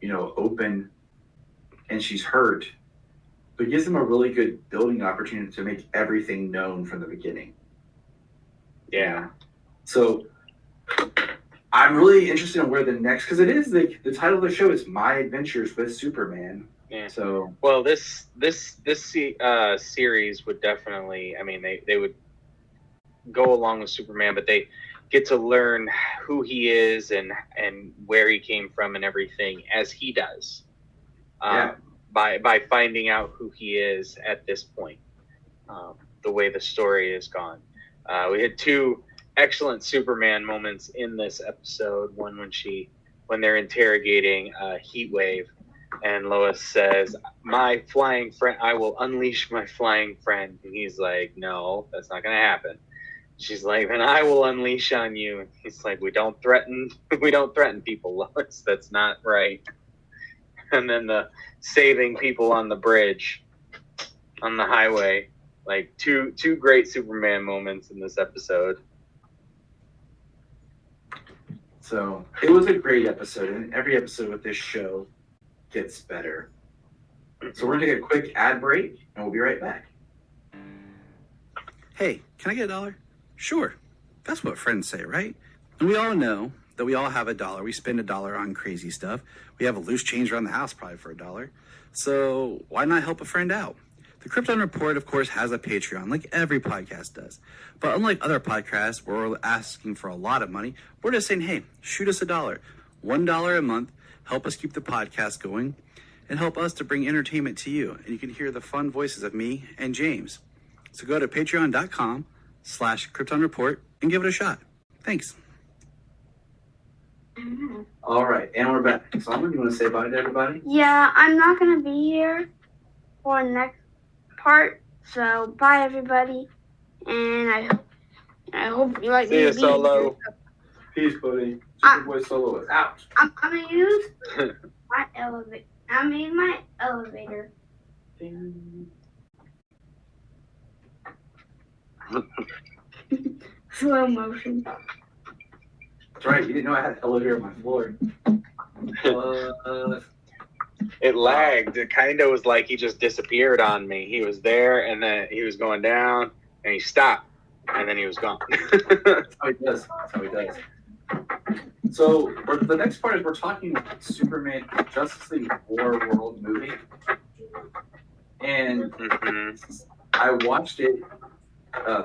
open and she's hurt, but gives them a really good building opportunity to make everything known from the beginning. Yeah. So I'm really interested in where the next, because it is the title of the show is My Adventures with Superman. Yeah. So well, this series would definitely, I mean, they would go along with Superman, but they get to learn who he is and where he came from and everything as he does. By finding out who he is at this point, the way the story has gone. We had two excellent Superman moments in this episode. One when they're interrogating Heatwave, And Lois says, "My flying friend, I will unleash my flying friend." And he's like, "No, that's not going to happen." She's like, "Then I will unleash on you." And he's like, we don't threaten people, Lois. That's not right." And then the saving people on the bridge, on the highway, like two great Superman moments in this episode. So it was a great episode, and every episode with this show gets better. So we're gonna take a quick ad break, and we'll be right back. Hey, can I get $1? Sure. That's what friends say, right? And we all know that we all have $1. We spend $1 on crazy stuff. We have a loose change around the house probably for $1. So why not help a friend out? The Krypton Report, of course, has a Patreon, like every podcast does. But unlike other podcasts where we're asking for a lot of money, we're just saying, hey, shoot us $1. $1 a month, help us keep the podcast going, and help us to bring entertainment to you. And you can hear the fun voices of me and James. So go to patreon.com/Krypton Report and give it a shot. Thanks. All right, and we're back. Solomon, you want to say bye to everybody? Yeah, I'm not going to be here for the next part. So, bye, everybody. And I hope you like See you, Solo. Peace, buddy. Superboy Solo is out. I'm going to use my elevator. I'm in my elevator. Slow motion. That's right. You didn't know I had an elevator on my floor. It lagged. It kind of was like he just disappeared on me. He was there, and then he was going down, and he stopped, and then he was gone. That's how he does. That's how he does. So the next part is we're talking about Superman Justice League WarWorld movie. And I watched it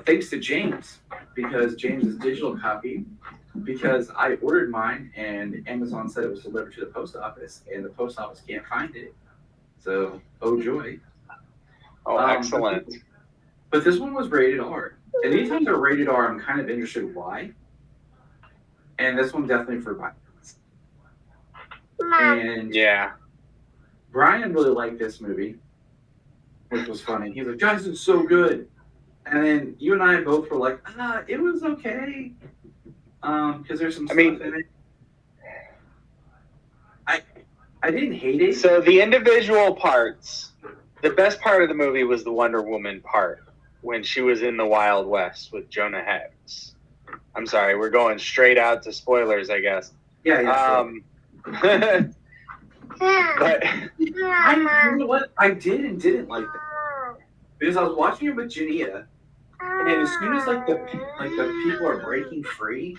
thanks to James, because James is digital copy, because I ordered mine and Amazon said it was delivered to the post office and the post office can't find it. So, oh joy. Oh, excellent. But this one was rated R. And anytime they're rated R, I'm kind of interested why. And this one definitely for violence. And Yeah. Brian really liked this movie, which was funny. He's like, guys, it's so good. And then you and I both were like, it was okay. Because there's some stuff in it. I didn't hate it. So the individual parts, the best part of the movie was the Wonder Woman part when she was in the Wild West with Jonah Hex. I'm sorry, we're going straight out to spoilers, I guess. Yeah. But you know what? I did and didn't like that because I was watching it with Jania, and as soon as the people are breaking free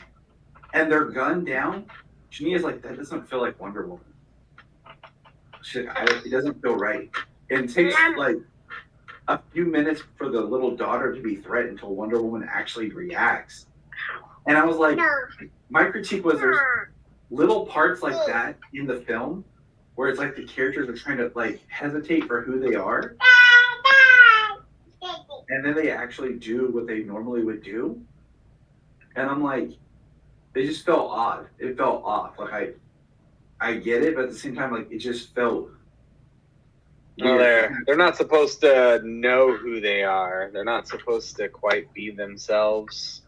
and they're gunned down, Jania's like, that doesn't feel like Wonder Woman. It doesn't feel right. And it takes like a few minutes for the little daughter to be threatened until Wonder Woman actually reacts. And I was like, my critique was there's little parts like that in the film where it's like the characters are trying to like hesitate for who they are. And then they actually do what they normally would do. And I'm like, they just felt odd. It felt off. Like I get it, but at the same time, like it just felt well, they're not supposed to know who they are. They're not supposed to quite be themselves.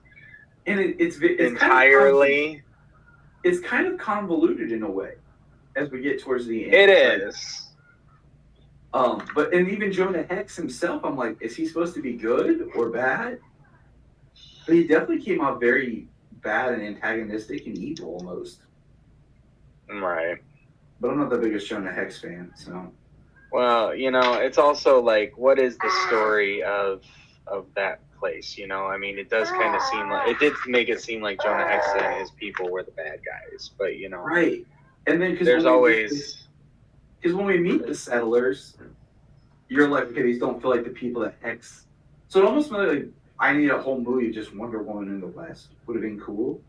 And it's entirely. It's kind of convoluted in a way as we get towards the end. It is. But even Jonah Hex himself, I'm like, is he supposed to be good or bad? But he definitely came out very bad and antagonistic and evil almost. Right. But I'm not the biggest Jonah Hex fan, so. Well, it's also like, what is the story of that place? I mean, it does kind of seem like it did make it seem like Jonah Hex and his people were the bad guys, but right. And then there's always because when we meet the settlers, you're like, okay, these don't feel like the people that Hex. So it almost felt like I need a whole movie of just Wonder Woman in the West would have been cool,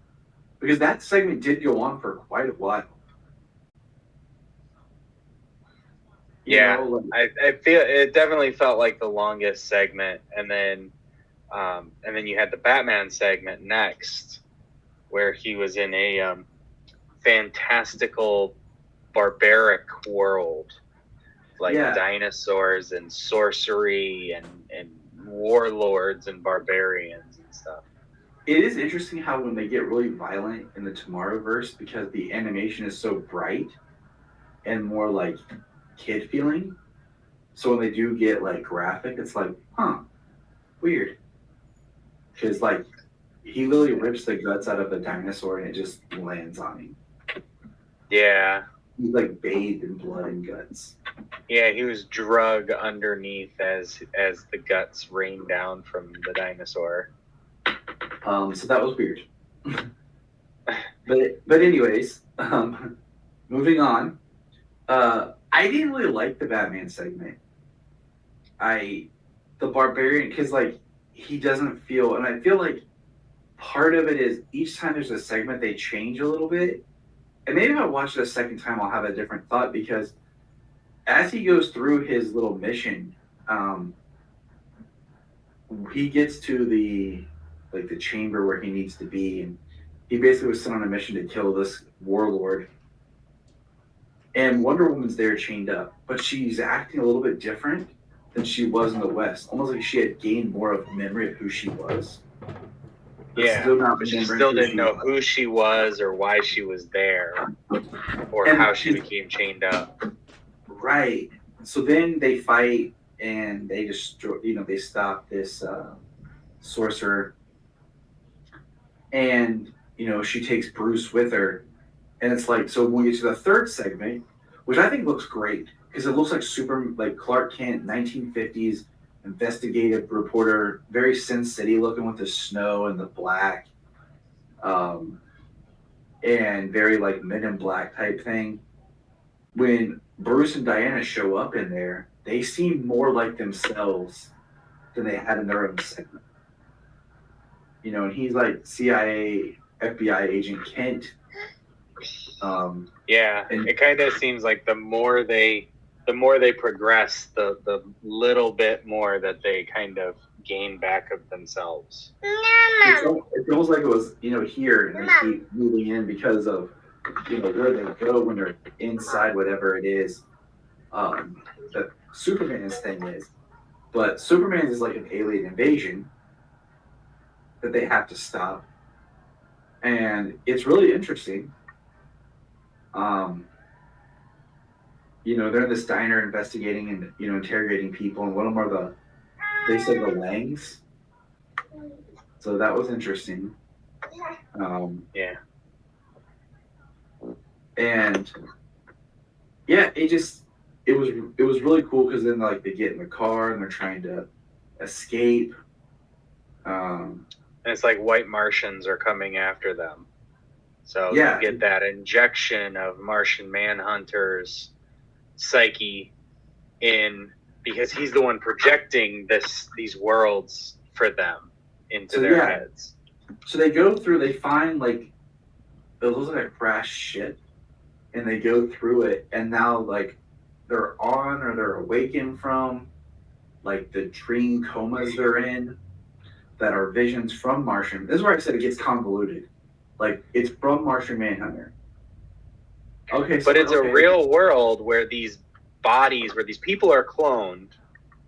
because that segment did go on for quite a while. Yeah, I feel it definitely felt like the longest segment, and then you had the Batman segment next, where he was in a fantastical barbaric world, like Yeah. dinosaurs and sorcery and warlords and barbarians and stuff. It is interesting how when they get really violent in the Tomorrowverse, because the animation is so bright and more like kid feeling. So when they do get like graphic, it's like, weird. Because like he literally rips the guts out of the dinosaur and it just lands on him. Yeah. He's like bathed in blood and guts. Yeah, he was drug underneath as the guts rained down from the dinosaur. So that was weird. but anyways, moving on. I didn't really like the Batman segment. The Barbarian, because like he doesn't feel, and I feel like part of it is each time there's a segment they change a little bit, and maybe if I watch it a second time I'll have a different thought, because as he goes through his little mission, he gets to the chamber where he needs to be, and he basically was sent on a mission to kill this warlord. And Wonder Woman's there chained up, but she's acting a little bit different than she was in the West. Almost like she had gained more of memory of who she was. But But she still didn't know who she was or why she was there or And how she became chained up. Right. So then they fight and they destroy, they stop this sorcerer. And, she takes Bruce with her. And it's like, so when we get to the third segment, which I think looks great, because it looks like Clark Kent, 1950s investigative reporter, very Sin City looking with the snow and the black, and very like Men in Black type thing. When Bruce and Diana show up in there, they seem more like themselves than they had in their own segment. And he's like CIA, FBI agent Kent. It kind of seems like the more they progress, the little bit more that they kind of gain back of themselves. It's almost like it was, here, and they keep moving in because of, where they go when they're inside whatever it is that Superman's thing is. But Superman is like an alien invasion that they have to stop. And it's really interesting. They're in this diner investigating and, interrogating people, and one of them they said the Langs. So that was interesting. And yeah, it was really cool, because then like they get in the car and they're trying to escape. And it's like white Martians are coming after them. So Yeah. you get that injection of Martian Manhunter's psyche in, because he's the one projecting these worlds for them into their heads. So they go through, they find like, it looks like a crashed ship, and they go through it, and now like they're on or they're awakened from like the dream comas they're in that are visions from Martian. This is where I said it gets convoluted. Like, it's from Martian Manhunter. Okay, but it's a real world where these bodies, where these people are cloned.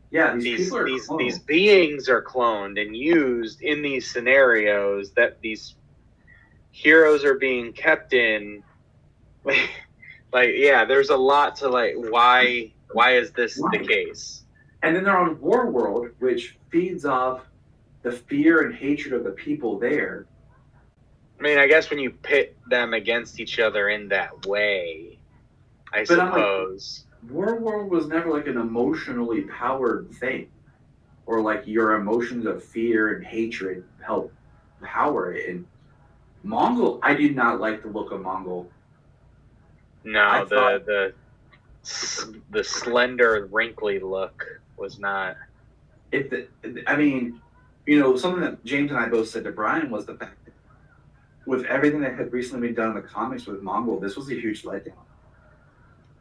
Yeah, these beings are cloned and used in these scenarios that these heroes are being kept in. There's a lot to like. Why is this the case? And then they're on WarWorld, which feeds off the fear and hatred of the people there. I mean, I guess when you pit them against each other in that way, I suppose. WarWorld was never like an emotionally powered thing, or like your emotions of fear and hatred help power it. And Mongol, I did not like the look of Mongol. No, the slender, wrinkly look was not. Something that James and I both said to Brian was the fact that with everything that had recently been done in the comics with Mongol, this was a huge letdown.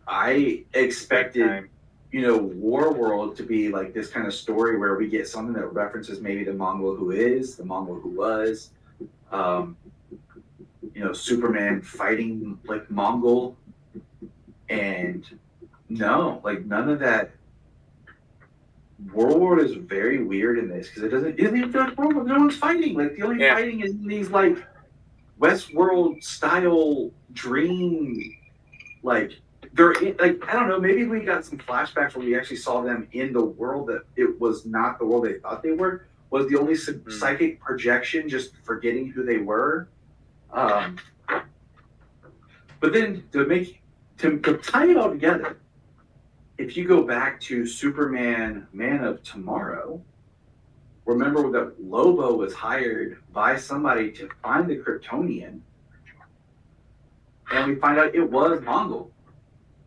I expected, WarWorld to be like this kind of story where we get something that references maybe the Mongol who is, the Mongol who was, Superman fighting like Mongol, And no, like none of that. WarWorld is very weird in this because it doesn't even feel like WarWorld. No one's fighting. Like the only fighting is in these like Westworld style dream, like they're in, like I don't know. Maybe we got some flashbacks where we actually saw them in the world that it was not the world they thought they were. Was the only psychic projection just forgetting who they were. But then to tie it all together, if you go back to Superman, Man of Tomorrow, remember that Lobo was hired by somebody to find the Kryptonian, and we find out it was Mongol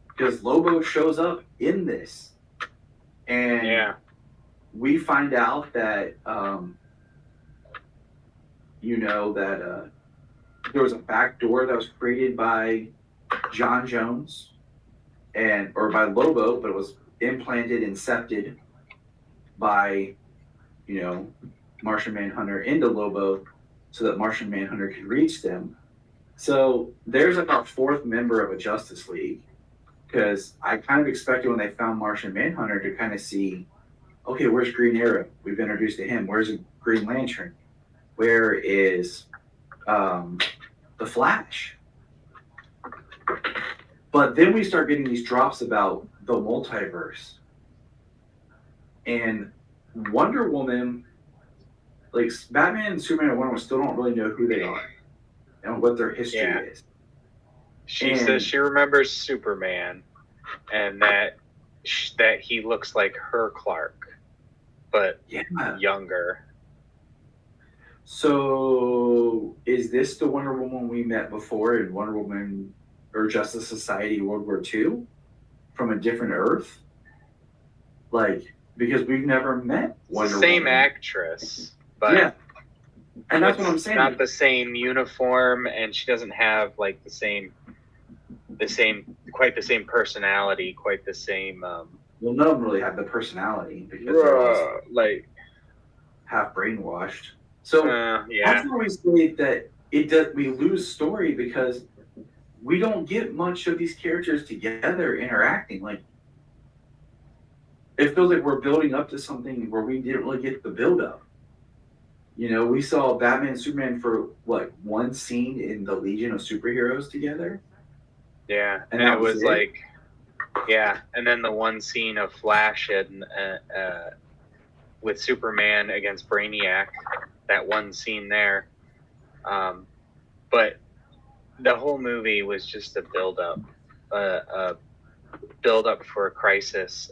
because Lobo shows up in this, and we find out that there was a back door that was created by John Jones or by Lobo, but it was incepted by, Martian Manhunter into Lobo so that Martian Manhunter could reach them. So there's like our fourth member of a Justice League, because I kind of expected when they found Martian Manhunter to kind of see, okay, where's Green Arrow? We've been introduced to him. Where's Green Lantern? Where is the Flash? But then we start getting these drops about the multiverse. And Wonder Woman, like Batman and Superman and Wonder Woman still don't really know who they are and what their history is. She says she remembers Superman and that he looks like her Clark, but younger. So is this the Wonder Woman we met before in Wonder Woman or Justice Society World War II from a different Earth? Like, because we've never met Wonder Woman. Same actress, but and that's what I'm saying. Not the same uniform, and she doesn't have like quite the same personality, quite the same. Well, none of them really have the personality because they're all like half brainwashed. So that's where we say that we lose story because we don't get much of these characters together interacting. Like, it feels like we're building up to something where we didn't really get the build up. We saw Batman and Superman for one scene in the Legion of Superheroes together. Yeah, and it was like, and then the one scene of Flash and with Superman against Brainiac, that one scene there. But the whole movie was just a build up for a crisis.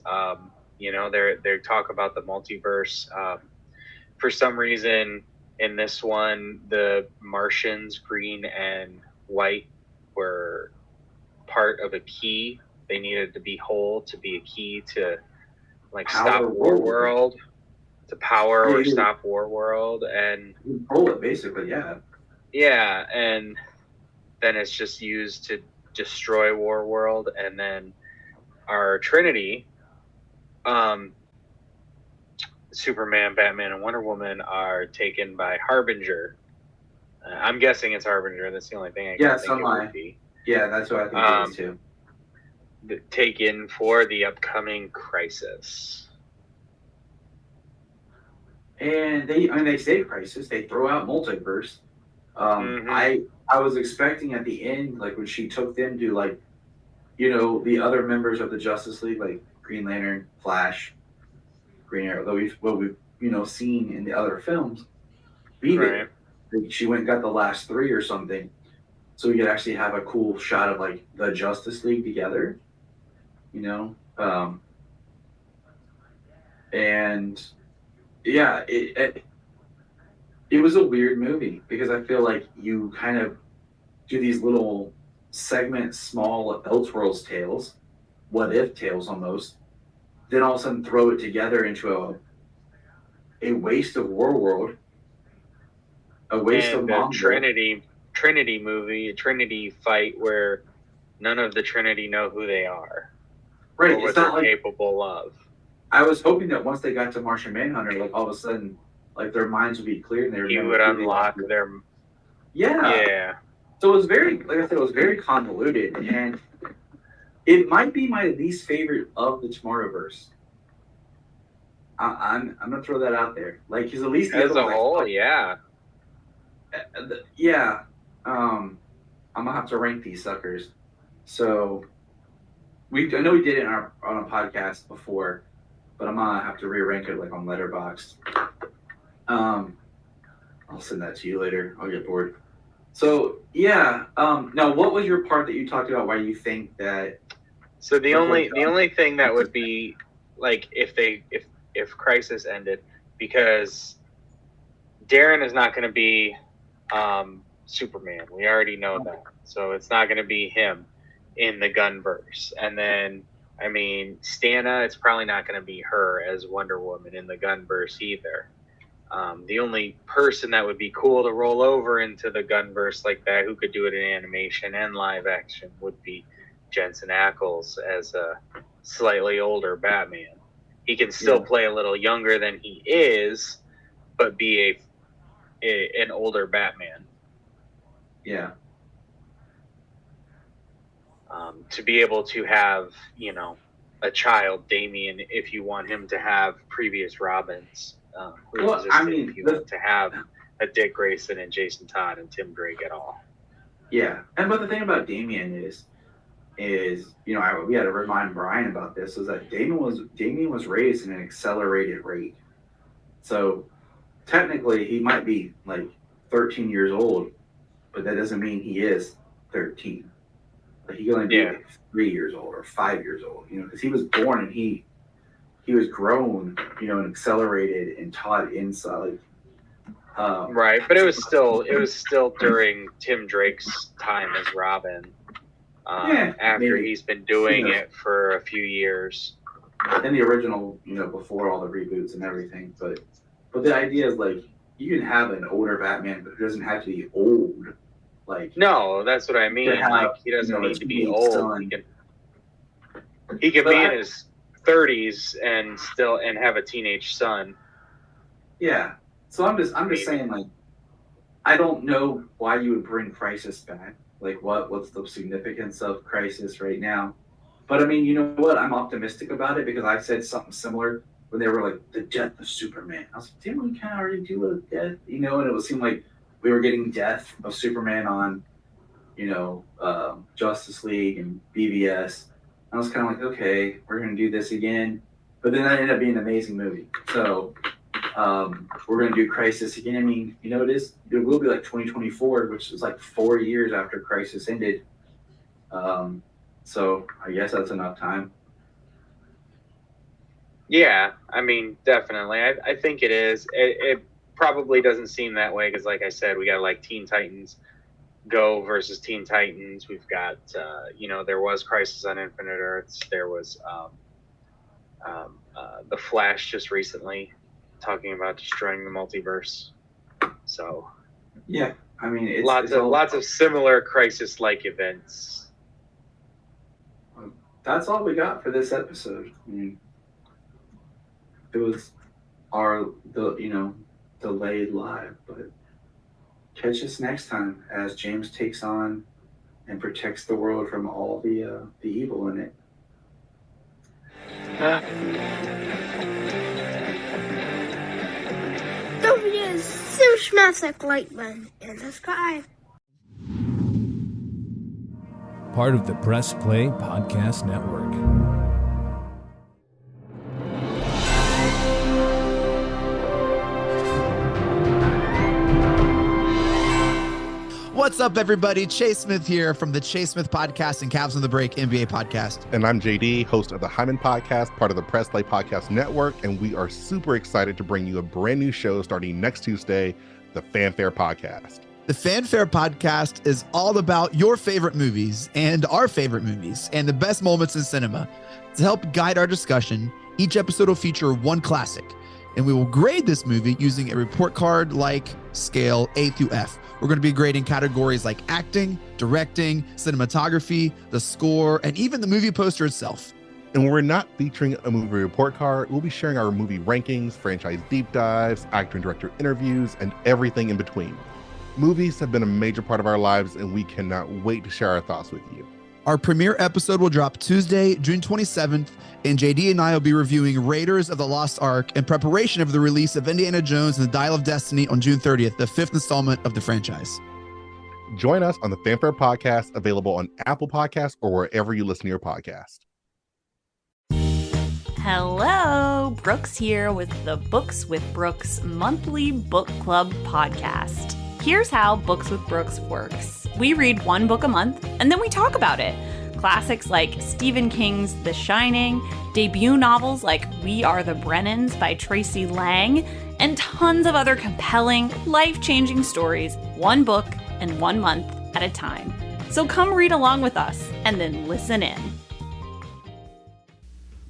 They talk about the multiverse. For some reason, in this one, the Martians, green and white, were part of a key. They needed to be whole to be a key to stop WarWorld, to power or stop WarWorld, and control it basically. Yeah, and then it's just used to destroy WarWorld, and then our Trinity, Superman, Batman, and Wonder Woman are taken by Harbinger. I'm guessing it's Harbinger. That's the only thing I can think it would be. Yeah, that's what I think it is too. Taken for the upcoming crisis. And they say crisis. They throw out multiverse. I was expecting at the end, like when she took them to the other members of the Justice League, like Green Lantern, Flash, Green Arrow, though we've seen in the other films, beat it. Like, she went and got the last three or something, so we could actually have a cool shot of the Justice League together, and it was a weird movie because I feel like you kind of do these little segments, small Elseworlds tales, what if tales almost, then all of a sudden throw it together into a waste of WarWorld, a waste of Mongol. Trinity movie, a Trinity fight where none of the Trinity know who they are, right? Or what they're capable of. I was hoping that once they got to Martian Manhunter, all of a sudden, their minds would be clear and he would unlock their. Yeah. So it was very, like I said, it was very convoluted, and It might be my least favorite of the Tomorrowverse. I'm gonna throw that out there. Like, because at least the As other a ones, whole, yeah. yeah. I'm gonna have to rank these suckers. So I know we did it on a podcast before, but I'm gonna have to re-rank it like on Letterboxd. I'll send that to you later. I'll get bored. So yeah. Now, what was your part that you talked about? Why you think that? So the only thing that would be like if Crisis ended, because Darren is not going to be Superman. We already know that. So it's not going to be him in the Gunverse. And then, I mean, Stana, it's probably not going to be her as Wonder Woman in the Gunverse either. The only person that would be cool to roll over into the Gunverse like that, who could do it in animation and live action, would be Jensen Ackles as a slightly older Batman. He can still play a little younger than he is, but be an older Batman. Yeah. To be able to have, a child, Damian, if you want him to have previous Robins. If you want to have a Dick Grayson and Jason Todd and Tim Drake at all. Yeah, but the thing about Damian is we had to remind Brian about this, is that Damian was raised in an accelerated rate. So technically he might be like 13 years old, but that doesn't mean he is 13. Like, he could only be like 3 years old or 5 years old, because he was born and he was grown, and accelerated and taught inside. Right, but it was still during Tim Drake's time as Robin. After he's been doing it for a few years. In the original, before all the reboots and everything, but the idea is, like, you can have an older Batman, but it doesn't have to be old. Like, no, that's what I mean. Like, he doesn't need to be old. Son. He can be in his 30s and have a teenage son. Yeah. So I'm just saying, like, I don't know why you would bring Crisis back. Like, what's the significance of Crisis right now? But I mean, you know what? I'm optimistic about it, because I said something similar when they were like, the death of Superman. I was like, didn't we kind of already do a death? And it would seem like we were getting death of Superman on, Justice League and BVS. I was kind of like, okay, we're going to do this again. But then that ended up being an amazing movie. So we're going to do Crisis again. I mean, it will be like 2024, which is like 4 years after Crisis ended. So I guess that's enough time. Yeah, I mean, definitely. I think it is. It probably doesn't seem that way because, like I said, we got like Teen Titans Go versus Teen Titans. We've got, there was Crisis on Infinite Earths. There was The Flash just recently talking about destroying the multiverse. So yeah, I mean, it's lots of similar Crisis-like events. That's all we got for this episode. I mean, it was delayed live, but catch us next time as James takes on and protects the world from all the evil in it. Don't forget to smash that like button and subscribe. Part of the Press Play Podcast Network. What's up, everybody? Chase Smith here from the Chase Smith Podcast and Cavs on the Break NBA Podcast. And I'm JD, host of the Hyman Podcast, part of the Press Play Podcast Network, and we are super excited to bring you a brand new show starting next Tuesday, the Fanfare Podcast. The Fanfare Podcast is all about your favorite movies and our favorite movies and the best moments in cinema. To help guide our discussion, each episode will feature one classic, and we will grade this movie using a report card-like scale A through F. We're going to be grading categories like acting, directing, cinematography, the score, and even the movie poster itself. And when we're not featuring a movie report card, we'll be sharing our movie rankings, franchise deep dives, actor and director interviews, and everything in between. Movies have been a major part of our lives, and we cannot wait to share our thoughts with you. Our premiere episode will drop Tuesday, June 27th, and JD and I will be reviewing Raiders of the Lost Ark in preparation of the release of Indiana Jones and the Dial of Destiny on June 30th, the 5th installment of the franchise. Join us on the Fanfare Podcast, available on Apple Podcasts or wherever you listen to your podcast. Hello, Brooks here with the Books with Brooks monthly book club podcast. Here's how Books with Brooks works. We read one book a month, and then we talk about it. Classics like Stephen King's The Shining, debut novels like We Are the Brennans by Tracy Lang, and tons of other compelling, life-changing stories, one book and 1 month at a time. So come read along with us, and then listen in.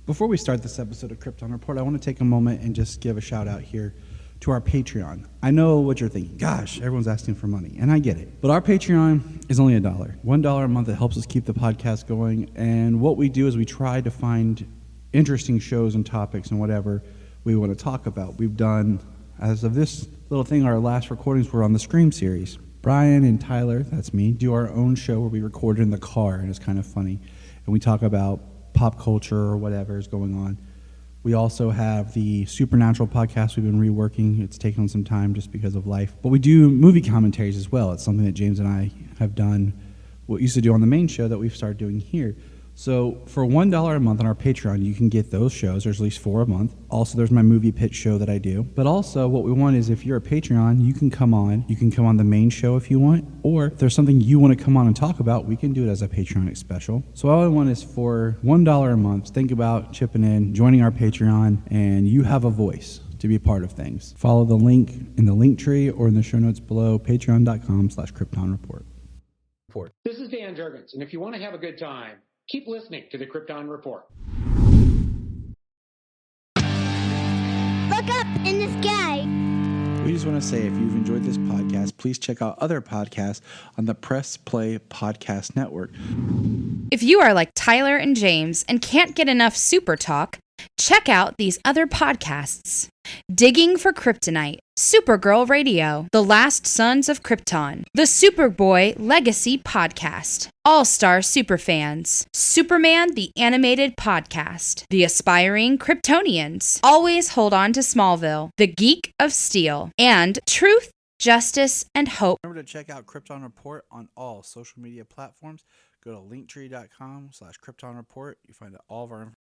Before we start this episode of Krypton Report, I want to take a moment and just give a shout out here to our Patreon. I know what you're thinking. Gosh, everyone's asking for money, and I get it. But our Patreon is only $1. $1 a month that helps us keep the podcast going. And what we do is we try to find interesting shows and topics and whatever we want to talk about. We've done, as of this little thing, our last recordings were on the Scream series. Brian and Tyler, that's me, do our own show where we record in the car, and it's kind of funny. And we talk about pop culture or whatever is going on. We also have the Supernatural podcast we've been reworking. It's taken some time just because of life. But we do movie commentaries as well. It's something that James and I have done, what we used to do on the main show that we've started doing here. So for $1 a month on our Patreon, you can get those shows. There's at least 4 a month. Also, there's my movie pitch show that I do. But also, what we want is if you're a Patreon, you can come on. You can come on the main show if you want. Or if there's something you want to come on and talk about, we can do it as a Patreon special. So all I want is for $1 a month, think about chipping in, joining our Patreon, and you have a voice to be a part of things. Follow the link in the link tree or in the show notes below, patreon.com/KryptonReport. This is Dan Jurgens, and if you want to have a good time, keep listening to the Krypton Report. Look up in the sky. We just want to say if you've enjoyed this podcast, please check out other podcasts on the Press Play Podcast Network. If you are like Tyler and James and can't get enough super talk, check out these other podcasts. Digging for Kryptonite, Supergirl Radio, The Last Sons of Krypton, The Superboy Legacy Podcast, All-Star Superfans, Superman the Animated Podcast, The Aspiring Kryptonians, Always Hold On to Smallville, The Geek of Steel, and Truth, Justice, and Hope. Remember to check out Krypton Report on all social media platforms. Go to linktree.com/KryptonReport. You find all of our information.